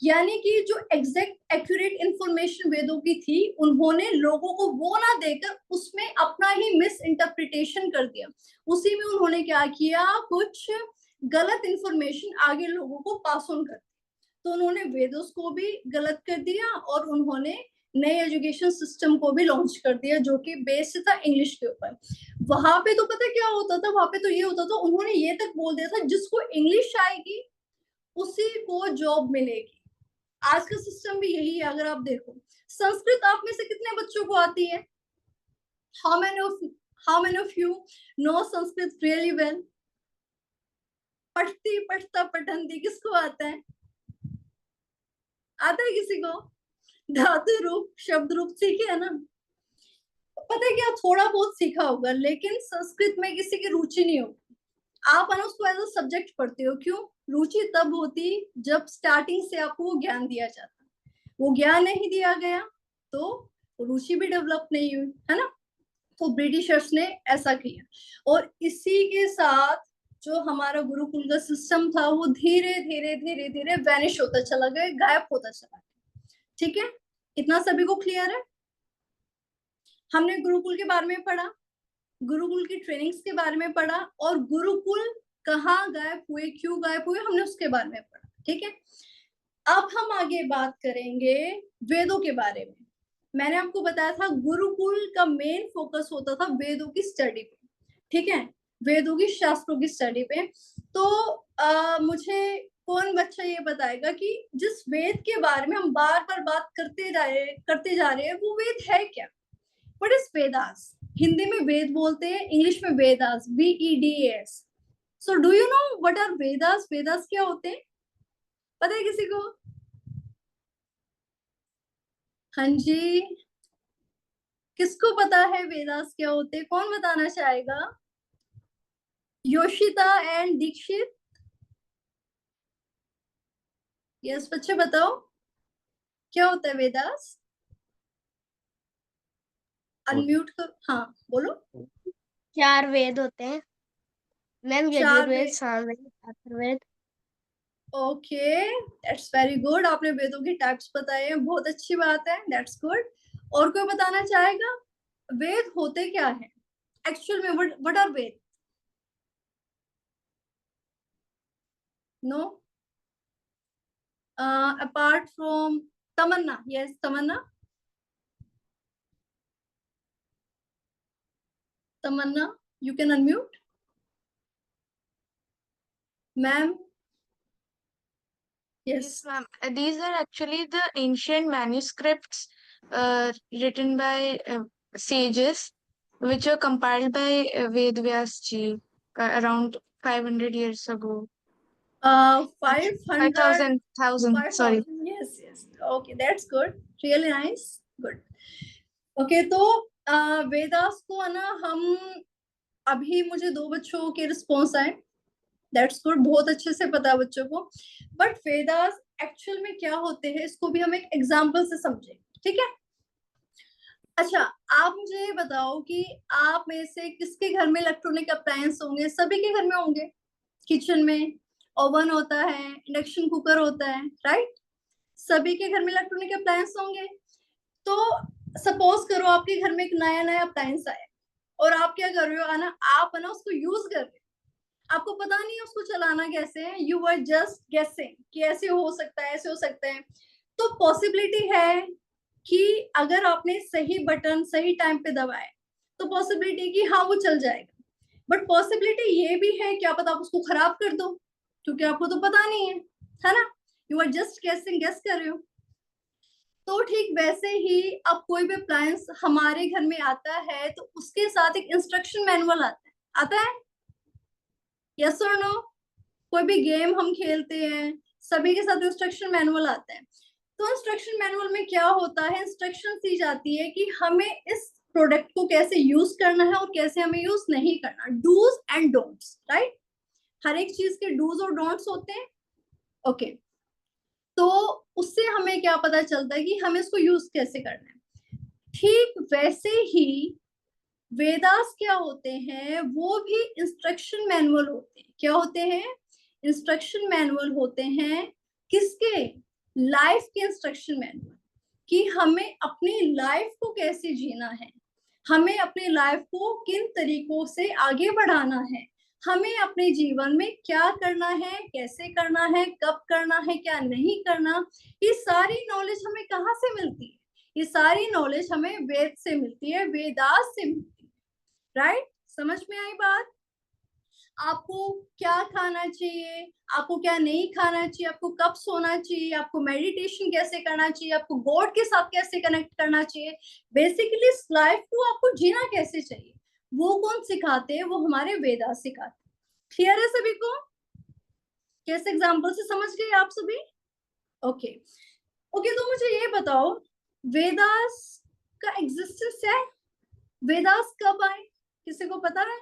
यानी कि जो एग्जैक्ट एक्यूरेट इंफॉर्मेशन वेदों की थी, उन्होंने लोगों को वो ना देकर उसमें अपना ही मिस इंटरप्रिटेशन कर दिया। उसी में उन्होंने क्या किया, कुछ गलत इंफॉर्मेशन आगे लोगों को पास ऑन कर दिया। तो उन्होंने वेदों को भी गलत कर दिया और उन्होंने नए एजुकेशन सिस्टम को भी लॉन्च कर दिया, जो कि बेस्ड था इंग्लिश के ऊपर। वहां पे तो पता क्या होता था, वहां पे तो ये होता था, उन्होंने ये तक बोल दिया था जिसको इंग्लिश आएगी उसी को जॉब मिलेगी। आज का सिस्टम भी यही है। अगर आप देखो, संस्कृत आप में से कितने बच्चों को आती है? How many of you know Sanskrit really well? पढ़ती पढ़ता पठंती किसको आता है? आता है किसी को? धातु रूप शब्द रूप सीखे है ना। पता है क्या, थोड़ा बहुत सीखा होगा, लेकिन संस्कृत में किसी की रुचि नहीं होगी। आप है ना उसको एज अ सब्जेक्ट पढ़ते हो। क्यों? रुचि तब होती जब स्टार्टिंग से आपको वो ज्ञान दिया जाता, वो ज्ञान नहीं दिया गया तो रुचि भी डेवलप नहीं हुई, है ना। तो ब्रिटिशर्स ने ऐसा किया, और इसी के साथ जो हमारा गुरुकुल का सिस्टम था वो धीरे धीरे धीरे धीरे वैनिश होता चला गया, गायब होता चला गया। ठीक है, इतना सभी को क्लियर है? हमने गुरुकुल के बारे में पढ़ा, गुरुकुल की ट्रेनिंग्स के बारे में पढ़ा, और गुरुकुल कहाँ गायब हुए, क्यों गायब हुए, हमने उसके बारे में पढ़ा। ठीक है, अब हम आगे बात करेंगे वेदों के बारे में। मैंने आपको बताया था गुरुकुल का मेन फोकस होता था वेदों की स्टडी पे। ठीक है, वेदों की शास्त्रों की स्टडी पे। तो मुझे कौन बच्चा ये बताएगा कि जिस वेद के बारे में हम बार बार बात करते जा रहे हैं वो वेद है क्या? What is Vedas? हिंदी में वेद बोलते हैं, इंग्लिश में Vedas, VEDAS। So do you know what are Vedas? Vedas क्या होते हैं, पता है किसी को? हाँ जी, किसको पता है वेदास क्या होते हैं? कौन बताना चाहेगा? योशिता एंड दीक्षित। यस बच्चे बताओ, क्या होता है वेदास? अनम्यूट कर, हाँ बोलो। 4 वेद होते हैं ma'am, 4 Yajurveda, Veda. Samaveda, Atharvaveda. Okay, that's very good. आपने वेदों की टाइप्स बताए हैं, बहुत अच्छी बात है, दैट्स गुड। और कोई बताना चाहेगा वेद होते क्या है एक्चुअल में? What are Veda? No, apart from Tamanna. Yes Tamanna, Tamanna you can unmute. Ma'am. Yes. Ma'am. These are actually the ancient manuscripts written by sages, which were compiled by Ved Vyas ji around 500 years ago. 500. 5,000. Sorry. Yes, yes. Okay, that's good. Really nice. Good. Okay, तो वेदास को है ना, हम अभी मुझे 2 बच्चों के response आए, दैट्स गुड, बहुत अच्छे से पता है बच्चों को। बट वेदास एक्चुअल में क्या होते हैं इसको भी हम एक एग्जाम्पल से समझें। ठीक है, अच्छा आप मुझे ये बताओ कि आप में से किसके घर में इलेक्ट्रॉनिक अप्लायंस होंगे? सभी के घर में होंगे। किचन में ओवन होता है, इंडक्शन कुकर होता है, राइट? सभी के घर में इलेक्ट्रॉनिक अप्लायंस होंगे। तो सपोज करो आपके घर में एक नया अप्लायंस आया और आप क्या कर रहे हो ना, आप है ना उसको यूज कर रहे हो, आपको पता नहीं है उसको चलाना कैसे है, यू आर जस्ट गेसिंग कि ऐसे हो सकता है, ऐसे हो सकता है। तो पॉसिबिलिटी है कि अगर आपने सही बटन सही टाइम पे दबाए तो पॉसिबिलिटी कि हाँ वो चल जाएगा, बट पॉसिबिलिटी ये भी है क्या पता आप उसको खराब कर दो, क्योंकि आपको तो पता नहीं है ना, you are just guessing, guess कर रहे हो। तो ठीक वैसे ही अब कोई भी अप्लायंस हमारे घर में आता है तो उसके साथ एक इंस्ट्रक्शन मैनुअल आता है, यस और नो? कोई भी गेम हम खेलते हैं सभी के साथ इंस्ट्रक्शन मैनुअल आता है। तो इंस्ट्रक्शन मैनुअल में क्या होता है, इंस्ट्रक्शन दी जाती है कि हमें इस प्रोडक्ट को कैसे यूज करना है और कैसे हमें यूज नहीं करना, डूज एंड डोंट्स, राइट। हर एक चीज के डूज और डोंट्स होते हैं, ओके। तो उससे हमें क्या पता चलता है कि हमें इसको यूज कैसे करना है। ठीक वैसे ही वेदास क्या होते हैं, वो भी इंस्ट्रक्शन मैनुअल होते हैं। क्या होते हैं? इंस्ट्रक्शन मैनुअल होते हैं। किसके? लाइफ के इंस्ट्रक्शन मैनुअल, कि हमें अपनी लाइफ को कैसे जीना है, हमें अपनी लाइफ को किन तरीकों से आगे बढ़ाना है, हमें अपने जीवन में क्या करना है, कैसे करना है, कब करना है, क्या नहीं करना। ये सारी नॉलेज हमें कहाँ से मिलती है? ये सारी नॉलेज हमें वेद से मिलती है, वेदास से मिलती है, राइट। समझ में आई बात? आपको क्या खाना चाहिए, आपको क्या नहीं खाना चाहिए, आपको कब सोना चाहिए, आपको मेडिटेशन कैसे करना चाहिए, आपको गॉड के साथ कैसे कनेक्ट करना चाहिए, बेसिकली इस लाइफ को आपको जीना कैसे चाहिए, वो कौन सिखाते हैं? वो हमारे वेदास सिखाते हैं। क्लियर है सभी को? कैसे एग्जाम्पल से समझ गए आप सभी? ओके ओके, तो मुझे ये बताओ, वेदास का एग्जिस्टेंस है, वेदास कब आए, किसी को पता है?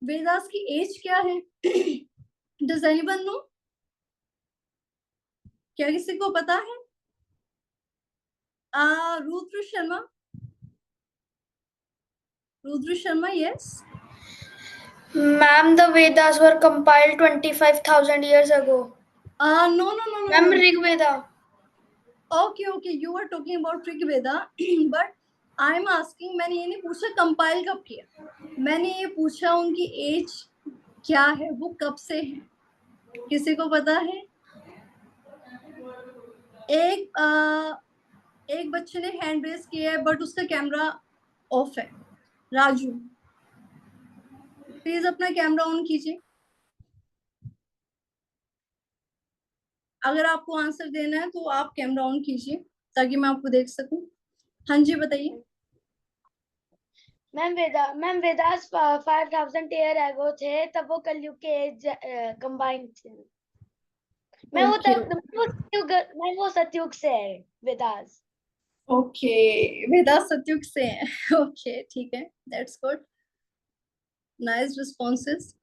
वेदास की एज क्या है? Does anyone know? क्या किसी को पता है? Rudra Sharma, Rudra Sharma, yes. Ma'am, the Vedas were compiled 25,000 years ago. No. Ma'am, Rig Veda. Okay, you are talking about Rig Veda, but I'm asking, मैंने ये नहीं पूछा कंपाइल कब किया, मैंने ये पूछा उनकी एज क्या है, वो कब से है, किसी को पता है? एक बच्चे ने हैंड रेज किया है बट उसका कैमरा ऑफ है। राजू, प्लीज अपना कैमरा ऑन कीजिए। अगर आपको आंसर देना है तो आप कैमरा ऑन कीजिए ताकि मैं आपको देख सकूं। हाँ जी, बताइए। मैम वेदास 5,000 ईयर एगो थे, तब वो कलयुग के एज कंबाइन थे। वो सतयुग से है वेदास। ओके, वेदास सतयुग से है। ओके, ठीक है, that's good, nice responses.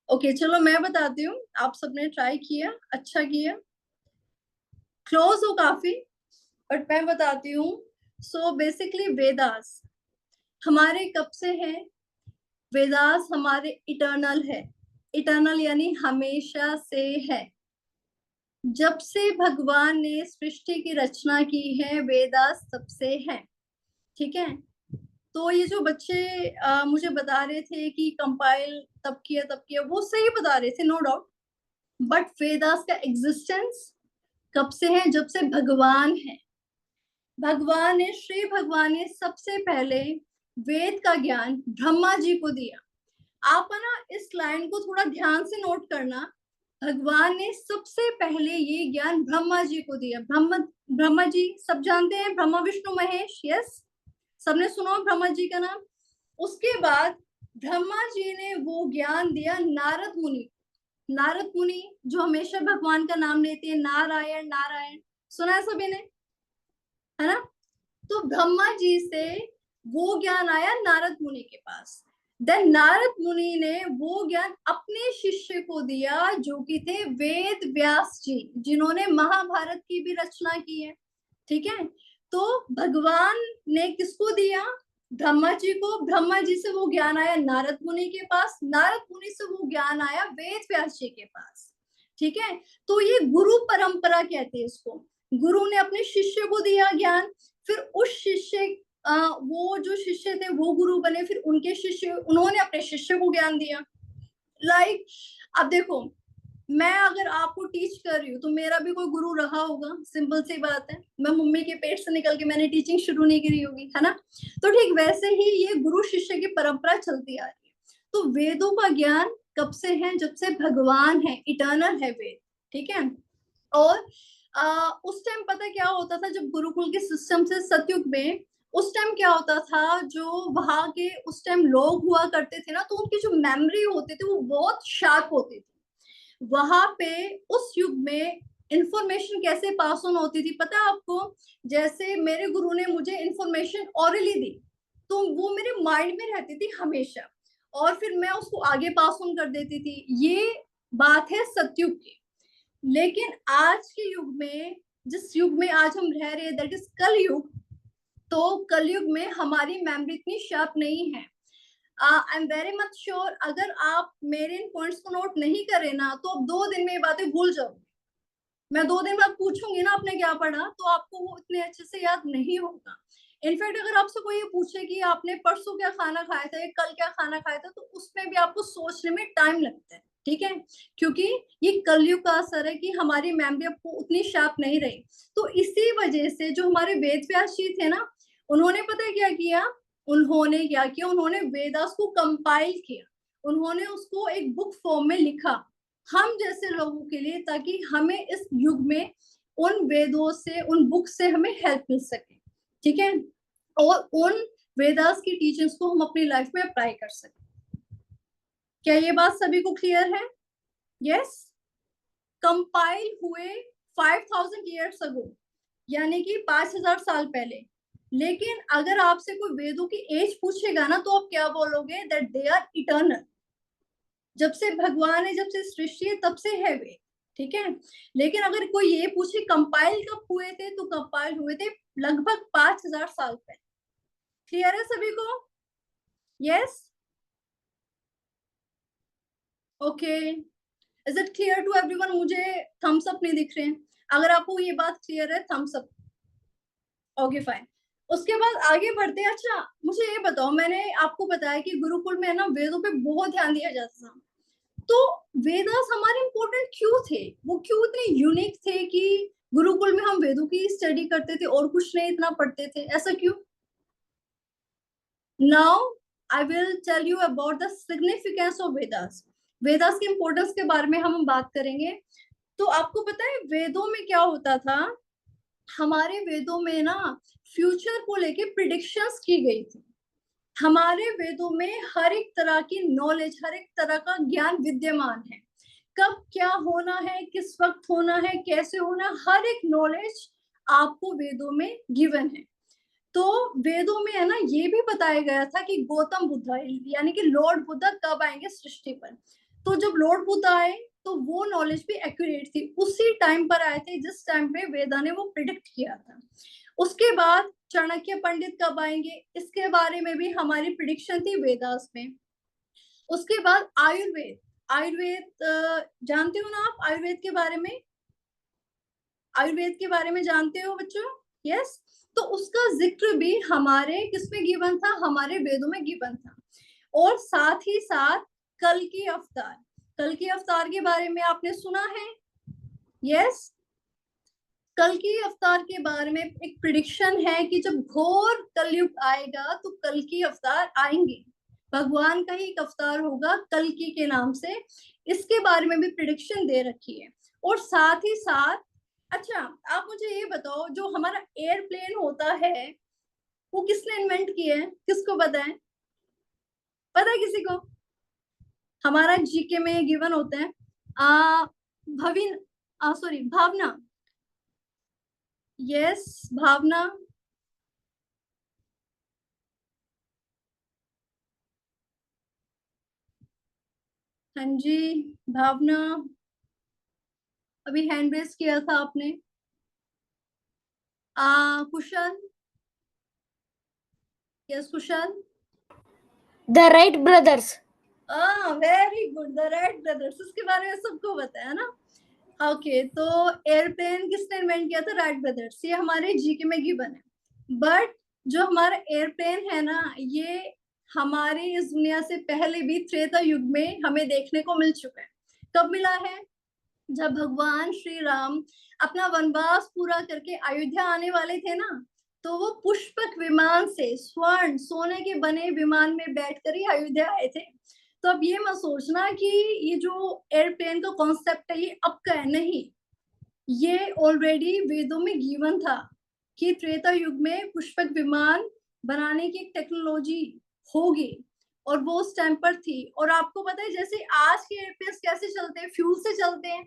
Okay, चलो मैं बताती हूँ, आप सबने ट्राई किया, अच्छा किया, क्लोज हो काफी, बट मैं बताती हूँ। सो बेसिकली वेदास हमारे कब से है? वेदास हमारे इटर्नल है, इटर्नल यानी हमेशा से है। जब से भगवान ने सृष्टि की रचना की है, वेदास सबसे है, ठीक है। तो ये जो बच्चे मुझे बता रहे थे कि कंपाइल तब किया, वो सही बता रहे थे, नो डाउट, बट वेदास का एग्जिस्टेंस कब से है? जब से भगवान है। श्री भगवान ने सबसे पहले वेद का ज्ञान ब्रह्मा जी को दिया। आप है ना इस लाइन को थोड़ा ध्यान से नोट करना, भगवान ने सबसे पहले ये ज्ञान ब्रह्मा जी को दिया। ब्रह्मा जी सब जानते हैं, ब्रह्मा विष्णु महेश, यस, सबने सुना ब्रह्मा जी का नाम। उसके बाद ब्रह्मा जी ने वो ज्ञान दिया नारद मुनि। नारद मुनि जो हमेशा भगवान का नाम लेते हैं, नारायण नारायण, सुना है सभी ने, है ना। तो ब्रह्मा जी से वो ज्ञान आया नारद मुनि के पास। देन नारद मुनि ने वो ज्ञान अपने शिष्य को दिया, जो कि थे वेद व्यास जी, जिन्होंने महाभारत की भी रचना की है, ठीक है। तो भगवान ने किसको दिया? ब्रह्मा जी को। ब्रह्मा जी से वो ज्ञान आया नारद मुनि के पास, नारद मुनि से वो ज्ञान आया वेद व्यास जी के पास, ठीक है। तो ये गुरु परंपरा कहते हैं इसको। गुरु ने अपने शिष्य को दिया ज्ञान, फिर उस शिष्य वो जो शिष्य थे वो गुरु बने, फिर उनके शिष्य, उन्होंने अपने शिष्य को ज्ञान दिया। लाइक अब देखो, मैं अगर आपको टीच कर रही हूँ तो मेरा भी कोई गुरु रहा होगा, सिंपल सी बात है। मैं मम्मी के पेट से निकल के मैंने टीचिंग शुरू नहीं करी होगी, है ना। तो ठीक वैसे ही ये गुरु शिष्य की परंपरा चलती आ रही है। तो वेदों का ज्ञान कब से है? जब से भगवान है, इटर्नल है वेद, ठीक है। और उस टाइम पता क्या होता था, जब गुरुकुल के सिस्टम से सतयुग में, उस टाइम क्या होता था, जो वहां के उस टाइम लोग हुआ करते थे ना, तो उनकी जो मेमोरी होती थी वो बहुत शार्प होती थी। वहां पे उस युग में इंफॉर्मेशन कैसे पास ऑन होती थी पता है आपको? जैसे मेरे गुरु ने मुझे इंफॉर्मेशन ऑरली दी तो वो मेरे माइंड में रहती थी हमेशा, और फिर मैं उसको आगे पास ऑन कर देती थी। ये बात है सतयुग की। लेकिन आज के युग में, जिस युग में आज हम रह रहे हैं, दैट इज कलयुग, तो कलयुग में हमारी मेमोरी इतनी शार्प नहीं है। I am very much sure, अगर आप मेरे इन पॉइंट्स को नोट नहीं करें ना तो आप 2 दिन में ये बातें भूल जाओगे। मैं 2 दिन बाद पूछूंगी ना आपने क्या पढ़ा, तो आपको वो इतने अच्छे से याद नहीं होगा। इनफैक्ट अगर आपसे कोई ये पूछे कि आपने परसों क्या खाना खाया था या कल क्या खाना खाया था, तो उसमें भी आपको सोचने में टाइम लगता है, ठीक है? क्योंकि ये कलयुग का असर है कि हमारी मेमोरी आपको उतनी शार्प नहीं रही। तो इसी वजह से जो हमारे वेद व्यास जी थे ना, उन्होंने पता है क्या किया? उन्होंने वेदास को कंपाइल किया, उन्होंने उसको एक बुक फॉर्म में लिखा हम जैसे लोगों के लिए, ताकि हमें इस युग में उन वेदों से, उन बुक से हमें हेल्प मिल सके, ठीक है? और उन वेदास की टीचिंग्स को हम अपनी लाइफ में अप्लाई कर सके। क्या ये बात सभी को क्लियर है? यस। कंपाइल हुए 5000 ईयर्स अगो, यानी कि 5000 साल पहले। लेकिन अगर आपसे कोई वेदों की एज पूछेगा ना, तो आप क्या बोलोगे? That they are eternal. जब से भगवान है, जब से सृष्टि है, तब से है वे, ठीक है? लेकिन अगर कोई ये पूछे कंपाइल कब हुए थे, तो कंपाइल हुए थे लगभग 5000 साल पहले। क्लियर है सभी को? Yes, okay. Is it clear to everyone? मुझे थम्स अप नहीं दिख रहे हैं। अगर आपको ये बात क्लियर है, थम्स अप। Okay fine. उसके बाद आगे बढ़ते हैं। अच्छा मुझे ये बताओ, मैंने आपको बताया कि गुरुकुल में है ना वेदों पे बहुत ध्यान दिया जाता था, तो वेदास हमारे इम्पोर्टेंट क्यों थे? वो क्यों इतने यूनिक थे कि गुरुकुल में हम वेदों की स्टडी करते थे और कुछ नहीं इतना पढ़ते थे? ऐसा क्यों? Now I will tell you about the significance of Vedas. Vedas के इम्पोर्टेंस के बारे में हम बात करेंगे। तो आपको पता है वेदों में क्या होता था? हमारे वेदों में ना फ्यूचर को लेके प्रिडिक्शंस की गई थी। हमारे वेदों में हर एक तरह की नॉलेज, हर एक तरह का ज्ञान विद्यमान है। कब क्या होना है, किस वक्त होना है, कैसे होना, हर एक नॉलेज आपको वेदों में गिवन है। तो वेदों में है ना ये भी बताया गया था कि गौतम बुद्ध यानी कि लॉर्ड बुद्ध कब आएंगे सृष्टि पर। तो जब लॉर्ड बुद्ध आए तो वो नॉलेज भी एक्यूरेट थी, उसी टाइम पर आए थे जिस टाइम पे वेदा ने वो प्रिडिक्ट किया था। उसके बाद चाणक्य पंडित कब आएंगे, इसके बारे में भी हमारी प्रिडिक्शन थी वेदास में। उसके बाद आयुर्वेद। आयुर्वेद जानते हो ना आप? आयुर्वेद के बारे में, आयुर्वेद के बारे में जानते हो बच्चों? यस। तो उसका जिक्र भी हमारे किसमें गिवन था? हमारे वेदों में गिवन था। और साथ ही साथ कल की अवतार, कल की अवतार के बारे में आपने सुना है? यस। कल की अवतार के बारे में एक प्रिडिक्शन है कि जब घोर कलयुग आएगा तो कल की अवतार आएंगे। भगवान का ही एक अवतार होगा कल्कि के नाम से। इसके बारे में भी प्रिडिक्शन दे रखी है। और साथ ही साथ, अच्छा आप मुझे ये बताओ, जो हमारा एयरप्लेन होता है वो किसने इन्वेंट किया है? किसको पता है? पता है किसी को? हमारा जीके में गिवन होता है भावना। यस, भावना। हाँ जी, भावना। अभी हैंड रेस किया था आपने। Kushal. Yes Kushal. The Wright brothers. Very good, the Wright brothers. इसके बारे में सबको पता है ना? ओके, तो एयरप्लेन किसने इन्वेंट किया था? Wright brothers. ये हमारे जीके में गिवन है। बट जो हमारा एयरप्लेन है ना, ये हमारे इस दुनिया से पहले भी त्रेता युग में हमें देखने को मिल चुका है। कब मिला है? जब भगवान श्री राम अपना वनवास पूरा करके अयोध्या आने वाले थे ना, तो वो पुष्पक विमान से, स्वर्ण सोने के बने विमान में बैठकर ही अयोध्या आए थे। तो अब ये मत सोचना कि ये जो एयरप्लेन का कॉन्सेप्ट है ये अब का है, नहीं, ये ऑलरेडी वेदों में गिवन था कि त्रेता युग में पुष्पक विमान बनाने की टेक्नोलॉजी होगी, और वो उस टाइम पर थी। और आपको पता है जैसे आज के एयरप्लेन कैसे चलते हैं? फ्यूल से चलते हैं।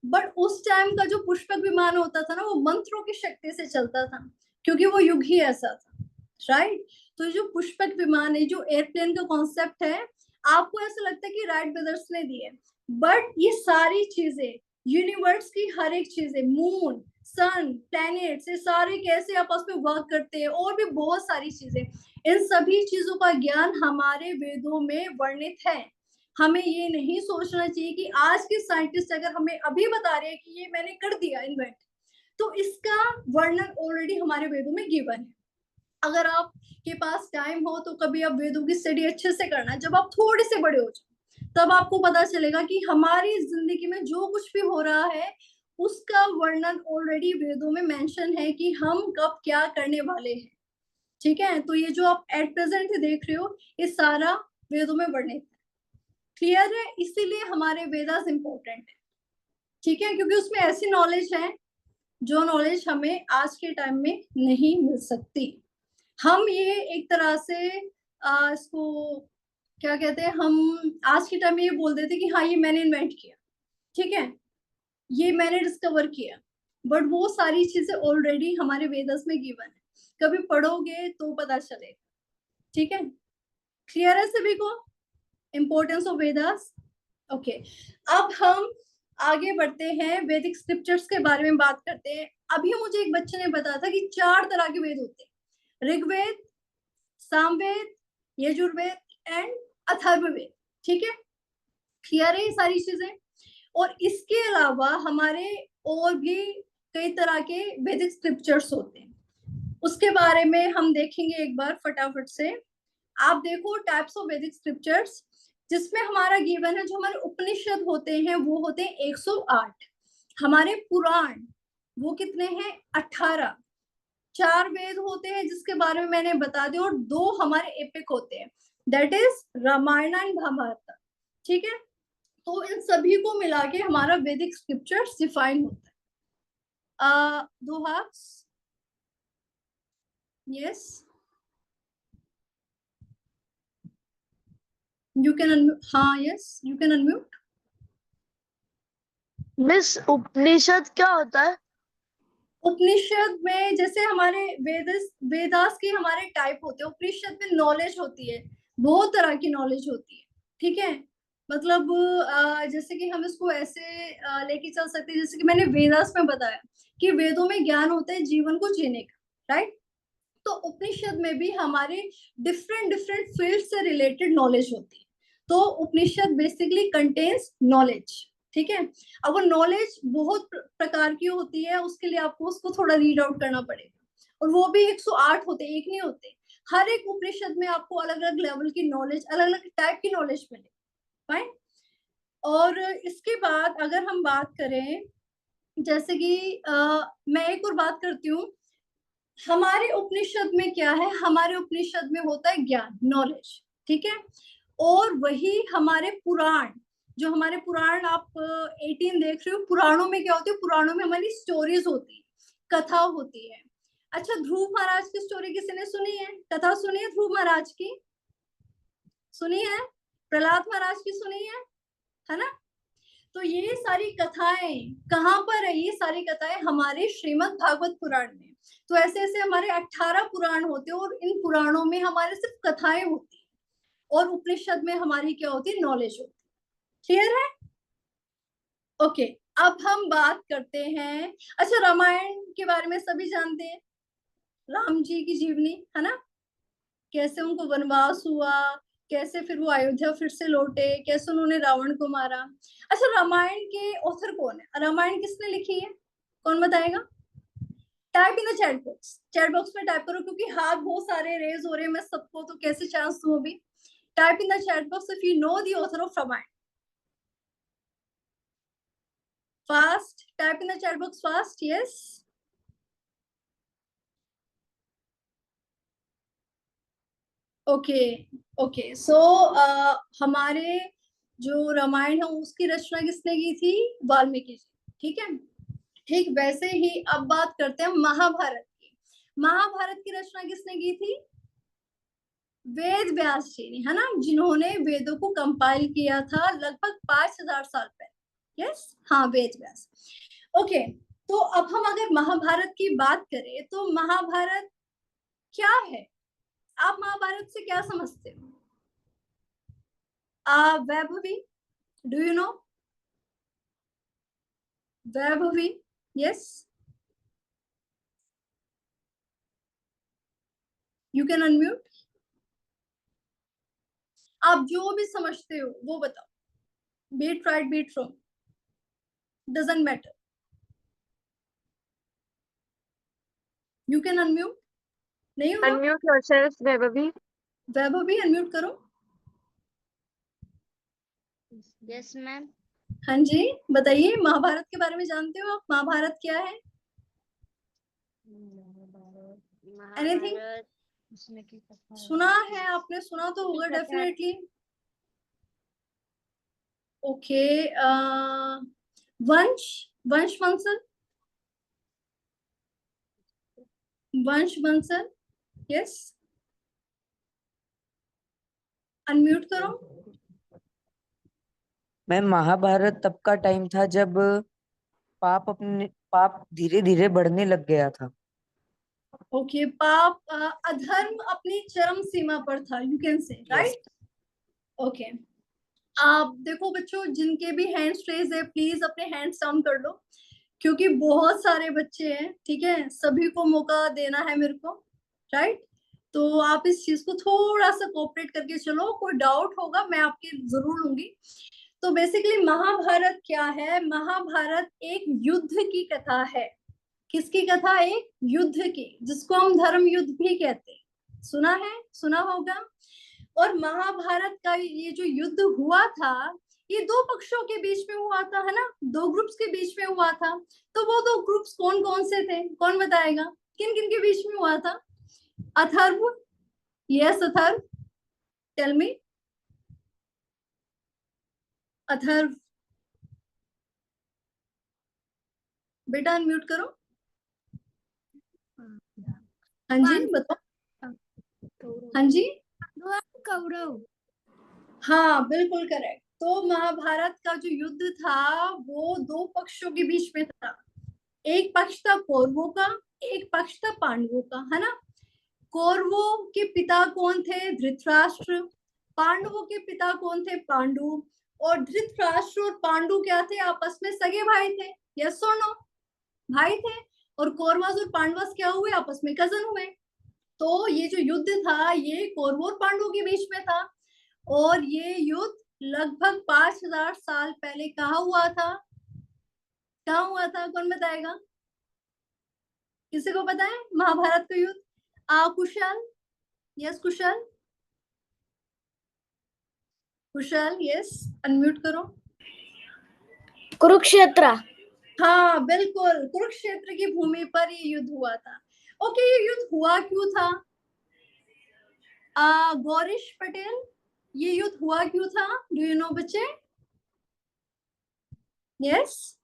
बट उस टाइम का जो पुष्पक विमान होता था ना, वो मंत्रों की शक्ति से चलता था, क्योंकि वो युग ही ऐसा था, राइट। तो जो पुष्पक विमान है, जो एयरप्लेन का कॉन्सेप्ट है, आपको ऐसा लगता है कि राइट ब्रदर्स ने दिए, बट ये सारी चीजें, यूनिवर्स की हर एक चीजें, मून, सन, प्लैनेट्स, ये सारे कैसे आपस में वर्क करते हैं, और भी बहुत सारी चीजें, इन सभी चीजों का ज्ञान हमारे वेदों में वर्णित है। हमें ये नहीं सोचना चाहिए कि आज के साइंटिस्ट अगर हमें अभी बता रहे हैं कि ये मैंने कर दिया इन्वेंट, तो इसका वर्णन ऑलरेडी हमारे वेदों में गिवन है। अगर आपके पास टाइम हो तो कभी आप वेदों की स्टडी अच्छे से करना, जब आप थोड़े से बड़े हो जाए तब आपको पता चलेगा कि हमारी जिंदगी में जो कुछ भी हो रहा है उसका वर्णन ऑलरेडी वेदों में मेंशन है कि हम कब क्या करने वाले हैं, ठीक है। तो ये जो आप एट प्रेजेंट देख रहे हो, ये सारा वेदों में वर्णित है, क्लियर है। इसीलिए हमारे वेदास इंपॉर्टेंट है, ठीक है, क्योंकि उसमें ऐसी नॉलेज है जो नॉलेज हमें आज के टाइम में नहीं मिल सकती। हम ये एक तरह से इसको क्या कहते हैं, हम आज के टाइम में ये बोल देते कि हाँ ये मैंने इन्वेंट किया, ठीक है, ये मैंने डिस्कवर किया, बट वो सारी चीजें ऑलरेडी हमारे वेदास में गिवन है, कभी पढ़ोगे तो पता चलेगा, ठीक है। क्लियर है सभी को इम्पोर्टेंस ऑफ वेदास? ओके, अब हम आगे बढ़ते हैं, वैदिक स्क्रिप्चर्स के बारे में बात करते हैं। अभी मुझे एक बच्चे ने बताया था कि 4 तरह के वेद होते हैं, ऋग्वेद, सामवेद, यजुर्वेद एंड अथर्ववेद, ठीक है। क्लियर है ये सारी चीजें? और इसके अलावा हमारे और भी कई तरह के वैदिक स्क्रिप्चर्स होते हैं, उसके बारे में हम देखेंगे एक बार फटाफट से। आप देखो टाइप्स ऑफ वैदिक स्क्रिप्चर्स, जिसमें हमारा गिवन है, जो हमारे उपनिषद होते हैं वो होते हैं 108, हमारे पुराण वो कितने हैं 18, 4 वेद होते हैं जिसके बारे में मैंने बता दिया, और 2 हमारे एपिक होते हैं, that is Ramayana and Mahabharata, ठीक है। तो इन सभी को मिला के हमारा वैदिक स्क्रिप्चर्स डिफाइन होता है। दोहास, यस, you can unmute. हाँ, yes, you can unmute. Miss Upanishad क्या होता है? उपनिषद में जैसे हमारे वेदास के हमारे टाइप होते हैं, उपनिषद में नॉलेज होती है, बहुत तरह की नॉलेज होती है, ठीक है। मतलब जैसे कि हम इसको ऐसे लेके चल सकते हैं, जैसे कि मैंने वेदास में बताया कि वेदों में ज्ञान होता है जीवन को जीने का, राइट। तो उपनिषद में भी हमारे डिफरेंट डिफरेंट फील्ड से रिलेटेड नॉलेज होती है। तो उपनिषद बेसिकली कंटेन्स नॉलेज, ठीक है। अब वो नॉलेज बहुत प्रकार की होती है, उसके लिए आपको उसको थोड़ा रीड आउट करना पड़ेगा, और वो भी 108 होते, एक नहीं होते। हर एक उपनिषद में आपको अलग अलग लेवल की नॉलेज, अलग अलग टाइप की नॉलेज मिलेगी, फाइन। और इसके बाद अगर हम बात करें, जैसे कि मैं एक और बात करती हूँ, हमारे उपनिषद में क्या है, हमारे उपनिषद में होता है ज्ञान, नॉलेज, ठीक है। और वही हमारे पुराण, जो हमारे पुराण आप 18 देख रहे हो, पुराणों में क्या होती है, पुराणों में हमारी स्टोरीज होती है, कथा होती है। अच्छा, ध्रुव महाराज की स्टोरी किसी ने सुनी है? कथा सुनी है ध्रुव महाराज की? सुनी है? प्रहलाद महाराज की सुनी है ना? तो ये सारी कथाएं कहाँ पर है? ये सारी कथाएं हमारे श्रीमद् भागवत पुराण में। तो ऐसे ऐसे हमारे 18 पुराण होते हैं, और इन पुराणों में हमारे सिर्फ कथाएं होती है, और उपनिषद में हमारी क्या होती है, नॉलेज होती है। क्लियर है? ओके, अब हम बात करते हैं, अच्छा रामायण के बारे में सभी जानते हैं, राम जी की जीवनी, है ना, कैसे उनको वनवास हुआ, कैसे फिर वो अयोध्या फिर से लौटे, कैसे उन्होंने रावण को मारा। अच्छा, रामायण के ऑथर कौन है? रामायण किसने लिखी है, कौन बताएगा? Type in the chat box में टाइप करो, क्योंकि हाथ बहुत सारे रेज हो रहे हैं, मैं सबको तो कैसे चांस दूं अभी। Type in the chat box if you know the author of Ramayana, fast type in the chat box, fast, yes. Okay okay, so हमारे जो रामायण है उसकी रचना किसने की थी? वाल्मीकि जी, ठीक है। ठीक वैसे ही अब बात करते हैं महाभारत की। महाभारत की रचना किसने की थी? वेद व्यास जी ने, है ना, जिन्होंने वेदों को कंपाइल किया था लगभग 5000 साल पहले, यस, हाँ वेद व्यास। ओके, तो अब हम अगर महाभारत की बात करें तो महाभारत क्या है? आप महाभारत से क्या समझते हो? Vaibhavi, do you know? Vaibhavi, yes, you can unmute. आप जो भी समझते हो वो बताओ, be it right be it wrong, doesn't matter, you can unmute. नहीं हुआ? Unmute yourself, Vaibhavi. Vaibhavi unmute करो। Yes ma'am. हाँ जी, बताइए, महाभारत के बारे में जानते हो आप? महाभारत क्या है? एनीथिंग? सुना है आपने? सुना तो होगा डेफिनेटली। ओके, वंश, वंश वंशज, वंश वंशज, यस, अनम्यूट करो। मैम महाभारत तब का टाइम था जब पाप धीरे धीरे बढ़ने लग गया था। ओके, पाप, अधर्म अपनी चरम सीमा पर था, यू कैन से, राइट? ओके, आप देखो बच्चों, जिनके भी हैंड्स रेज है प्लीज अपने हैंड्स डाउन कर लो, क्योंकि बहुत सारे बच्चे हैं, ठीक है, सभी को मौका देना है मेरे को, राइट? तो आप इस चीज को थोड़ा सा कोऑपरेट करके चलो, कोई डाउट होगा मैं आपकी जरूर लूंगी। तो बेसिकली महाभारत क्या है? महाभारत एक युद्ध की कथा है। किसकी कथा? एक युद्ध की, जिसको हम धर्म युद्ध भी कहते हैं। सुना है? सुना होगा। और महाभारत का ये जो युद्ध हुआ था, ये दो पक्षों के बीच में हुआ था, है ना, दो ग्रुप्स के बीच में हुआ था। तो वो दो ग्रुप्स कौन कौन से थे? कौन बताएगा? किन किन के बीच में हुआ था? Atharv, yes Atharv, tell me. Atharv, बेटा अनम्यूट करो। हाँ जी बताओ। हाँ जी, कौरव। हाँ बिल्कुल करेक्ट। तो महाभारत का जो युद्ध था वो दो पक्षों के बीच में था। एक पक्ष था कौरवों का, एक पक्ष था पांडवों का, है ना। कौरवों के पिता कौन थे? धृतराष्ट्र। पांडवों के पिता कौन थे? पांडु। और धृतराष्ट्र और पांडु क्या थे? आपस में सगे भाई थे, यस और नो? भाई थे। और कौरवस और पांडवस क्या हुए? आपस में कजन हुए। तो ये जो युद्ध था ये कौरवों और पांडवों के बीच में था। और ये युद्ध लगभग 5000 साल पहले कहाँ हुआ था? कहाँ हुआ था? कौन बताएगा? किसी को पता है महाभारत का युद्ध? कुशल, यस कुशल, कुशल यस, अनम्यूट करो। कुरुक्षेत्र। हाँ बिल्कुल, कुरुक्षेत्र की भूमि पर ये युद्ध हुआ था। ओके, ये युद्ध हुआ क्यों था? गौरीश पटेल, ये युद्ध हुआ क्यों था? डू यू नो बच्चे? यस,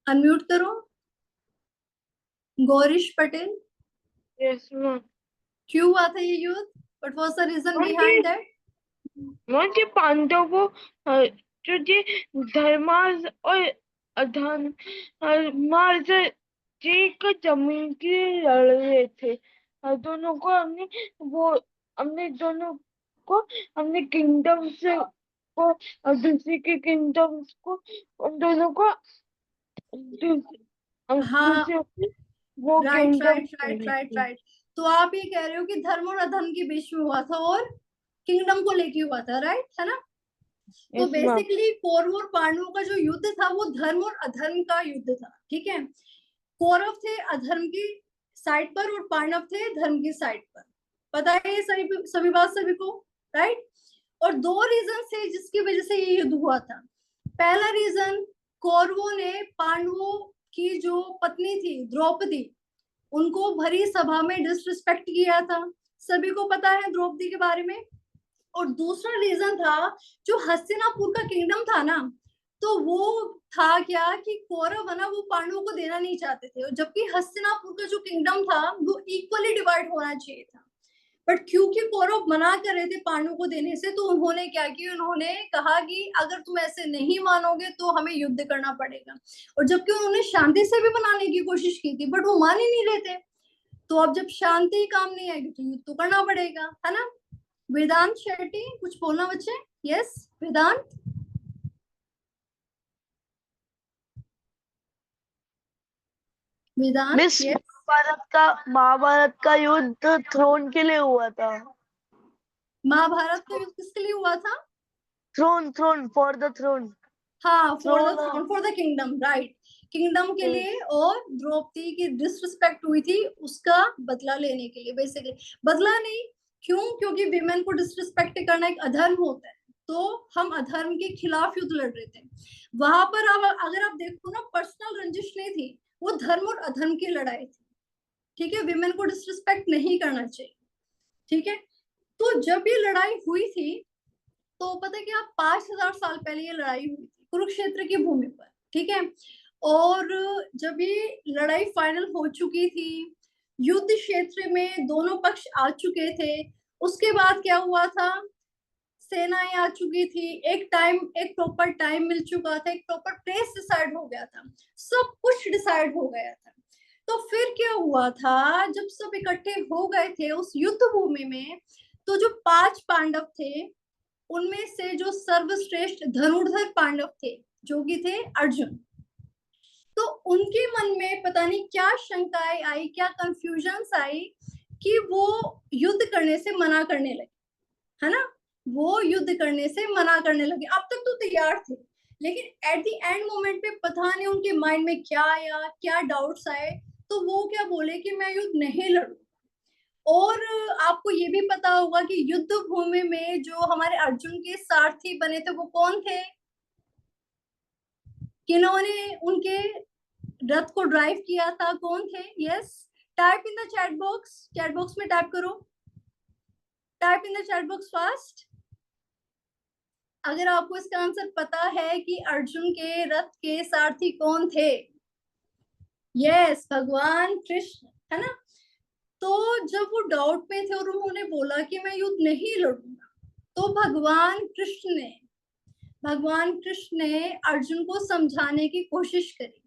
अनम्यूट करो। Gaurish Patel, yes ma'am. क्यों हुआ था ये युद्ध? What was the reason behind that? मुझे पांडवों जो ये धर्मार्थ और अधर्मार्थ जी का जमीन की लड़ रहे थे। दोनों को हमने दोनों को हमने किंगडम से को और दूसरी के किंगडम को उन दोनों को हाँ, वो right kingdom right right right right. तो आप ये कह रहे हो कि धर्म और अधर्म के बीच में हुआ था और किंगडम को लेके हुआ था, राइट, है ना? तो बेसिकली कौरव और पांडवों का जो युद्ध था वो धर्म और अधर्म का युद्ध था, ठीक है। कौरव थे अधर्म की साइड पर और पांडव थे धर्म की साइड पर। पता है ये सभी बात सभी को, राइट? और दो रीजन थे जिसकी वजह से ये युद्ध हुआ था। पहला रीजन, कौरवों ने पांडवों की जो पत्नी थी द्रौपदी, उनको भरी सभा में डिसरिस्पेक्ट किया था। सभी को पता है द्रौपदी के बारे में। और दूसरा रीजन था, जो हस्तिनापुर का किंगडम था ना, तो वो था क्या कि कौरव है ना वो पांडवों को देना नहीं चाहते थे, और जबकि हस्तिनापुर का जो किंगडम था वो इक्वली डिवाइड होना चाहिए था। बट क्योंकि कौरव मना कर रहे थे पांडवों को देने से, तो उन्होंने क्या किया, उन्होंने कहा कि अगर तुम ऐसे नहीं मानोगे तो हमें युद्ध करना पड़ेगा। और जबकि उन्होंने शांति से भी मनाने की कोशिश की थी, बट वो मान ही नहीं रहे थे। तो अब जब शांति ही काम नहीं आएगी तो युद्ध तो करना पड़ेगा, है ना। वेदांत शेट्टी, कुछ बोलना बच्चे? यस वेदांत। वेदांत मिस, yes? महाभारत का युद्ध थ्रोन के लिए हुआ था। महाभारत का युद्ध किसके लिए हुआ था? Throne for the throne. हाँ, for the Throne, throne, for the kingdom, right, kingdom के लिए। और द्रौपदी की डिसरिस्पेक्ट हुई थी, उसका बदला लेने के लिए बेसिकली। बदला नहीं, क्यों? क्योंकि विमेन को डिसरिस्पेक्ट करना एक अधर्म होता है, तो हम अधर्म के खिलाफ युद्ध लड़ रहे थे वहां पर। अब अगर आप देखो ना, पर्सनल रंजिश नहीं थी, वो धर्म और अधर्म की लड़ाई थी, ठीक है। विमेन को डिसरिस्पेक्ट नहीं करना चाहिए, ठीक है। तो जब ये लड़ाई हुई थी, तो पता है क्या, 5000 साल पहले ये लड़ाई हुई थी कुरुक्षेत्र की भूमि पर, ठीक है। और जब ये लड़ाई फाइनल हो चुकी थी, युद्ध क्षेत्र में दोनों पक्ष आ चुके थे, उसके बाद क्या हुआ था, सेनाएं आ चुकी थी, एक प्रॉपर टाइम मिल चुका था, एक प्रॉपर प्लेस डिसाइड हो गया था, सब कुछ डिसाइड हो गया था। तो फिर क्या हुआ था, जब सब इकट्ठे हो गए थे उस युद्ध भूमि में, तो जो 5 पांडव थे, उनमें से जो सर्वश्रेष्ठ धनुर्धर पांडव थे, जो कि थे अर्जुन, तो उनके मन में पता नहीं क्या शंकाएं आई, क्या कंफ्यूजन्स आई, कि वो युद्ध करने से मना करने लगे, है ना। वो युद्ध करने से मना करने लगे। अब तक तो तैयार थे, लेकिन एट द एंड मोमेंट पे पता नहीं उनके माइंड में क्या आया, क्या डाउट्स आए, तो वो क्या बोले कि मैं युद्ध नहीं लड़ूं। और आपको ये भी पता होगा कि युद्ध भूमि में जो हमारे अर्जुन के सारथी बने थे, वो कौन थे, किन्होंने उनके रथ को ड्राइव किया था, कौन थे? Yes, type in the chat box में टाइप करो, type in the chat box fast, अगर आपको इसका आंसर पता है कि अर्जुन के रथ के सारथी कौन थे। यस, भगवान कृष्ण, है ना। तो जब वो डाउट में थे और उन्होंने बोला कि मैं युद्ध नहीं लड़ूंगा, तो भगवान कृष्ण ने अर्जुन को समझाने की कोशिश करी।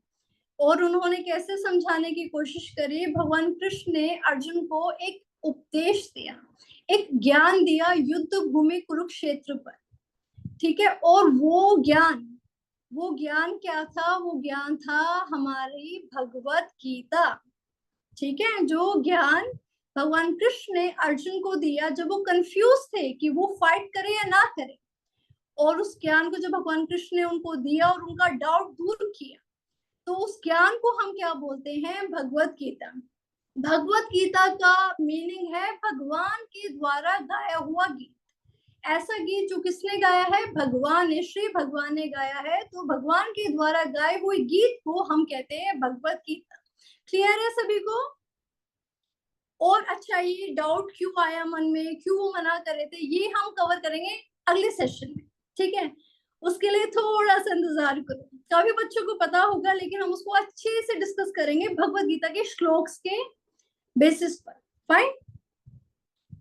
और उन्होंने कैसे समझाने की कोशिश करी? भगवान कृष्ण ने अर्जुन को एक उपदेश दिया, एक ज्ञान दिया युद्ध भूमि कुरुक्षेत्र पर, ठीक है। और वो ज्ञान क्या था? वो ज्ञान था हमारी भगवत गीता, ठीक है। जो ज्ञान भगवान कृष्ण ने अर्जुन को दिया जब वो कंफ्यूज थे कि वो फाइट करे या ना करे, और उस ज्ञान को जब भगवान कृष्ण ने उनको दिया और उनका डाउट दूर किया, तो उस ज्ञान को हम क्या बोलते हैं? भगवत गीता। भगवत गीता का मीनिंग है भगवान के द्वारा गाया हुआ गीत। ऐसा गीत जो किसने गाया है? भगवान ने, श्री भगवान ने गाया है। तो भगवान के द्वारा गाए हुए गीत को हम कहते हैं भगवत गीता। क्लियर है सभी को? और अच्छा, ये डाउट क्यों आया मन में, क्यों वो मना कर रहे थे, ये हम कवर करेंगे अगले सेशन में, ठीक है। उसके लिए थोड़ा सा इंतजार करो। काफी बच्चों को पता होगा, लेकिन हम उसको अच्छे से डिस्कस करेंगे भगवत गीता के श्लोक्स के बेसिस पर। फाइन।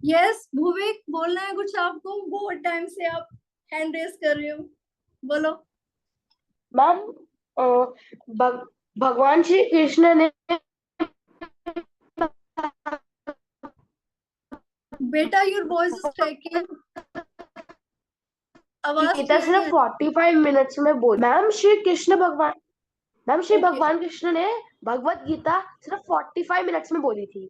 यस भूविक, बोलना है कुछ आपको? बहुत टाइम से आप हैंड रेस कर रहे हो, बोलो। मैम, भगवान श्री कृष्ण ने बेटा योर वॉइस इज ट्रैकिंग, आवाज गीता सिर्फ 45 मिनट्स में बोल। मैम श्री भगवान कृष्ण ने भगवत गीता सिर्फ 45 मिनट्स में बोली थी।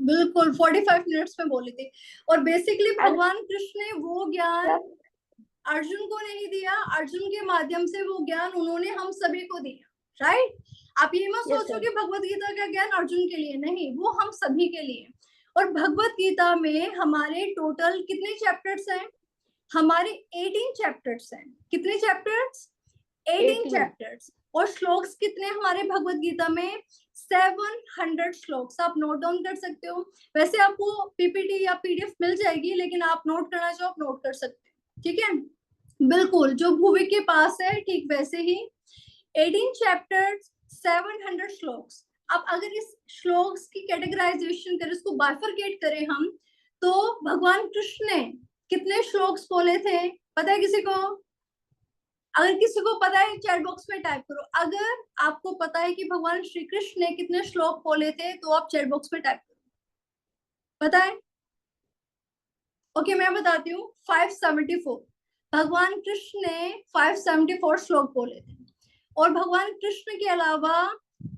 बिल्कुल 45 मिनट्स में बोली थी। और बेसिकली भगवान कृष्ण ने वो ज्ञान अर्जुन को नहीं दिया, अर्जुन के माध्यम से वो ज्ञान उन्होंने हम सभी को दिया, राइट। आप ये मत सोचो कि भगवत गीता का ज्ञान अर्जुन के लिए, नहीं, वो हम सभी के लिए। और भगवत गीता में हमारे टोटल कितने चैप्टर्स हैं? हमारे 18 चैप्टर्स हैं। कितने चैप्टर्स? 18 चैप्टर्स। और श्लोक्स कितने हमारे भगवत गीता में? 700 श्लोक्स। आप नोट डाउन कर सकते हो। वैसे आपको पीपीटी या पीडीएफ मिल जाएगी, लेकिन आप नोट करना चाहो आप नोट कर सकते हो, ठीक है। बिल्कुल जो भूविक के पास है, ठीक वैसे ही 18 चैप्टर्स, 700 श्लोक्स। अब अगर इस श्लोक्स की कैटेगराइजेशन करें, इसको बाइफरकेट करें हम, तो भगवान कृष्ण ने कितने श्लोक्स बोले थे, पता है किसी को? अगर किसी को पता है चैट बॉक्स में टाइप करो। अगर आपको पता है कि भगवान श्री कृष्ण ने कितने श्लोक बोले थे तो आप चैट बॉक्स में टाइप करो, पता है? ओके, मैं बताती हूँ। 574 भगवान कृष्ण ने 574 श्लोक बोले थे। और भगवान कृष्ण के अलावा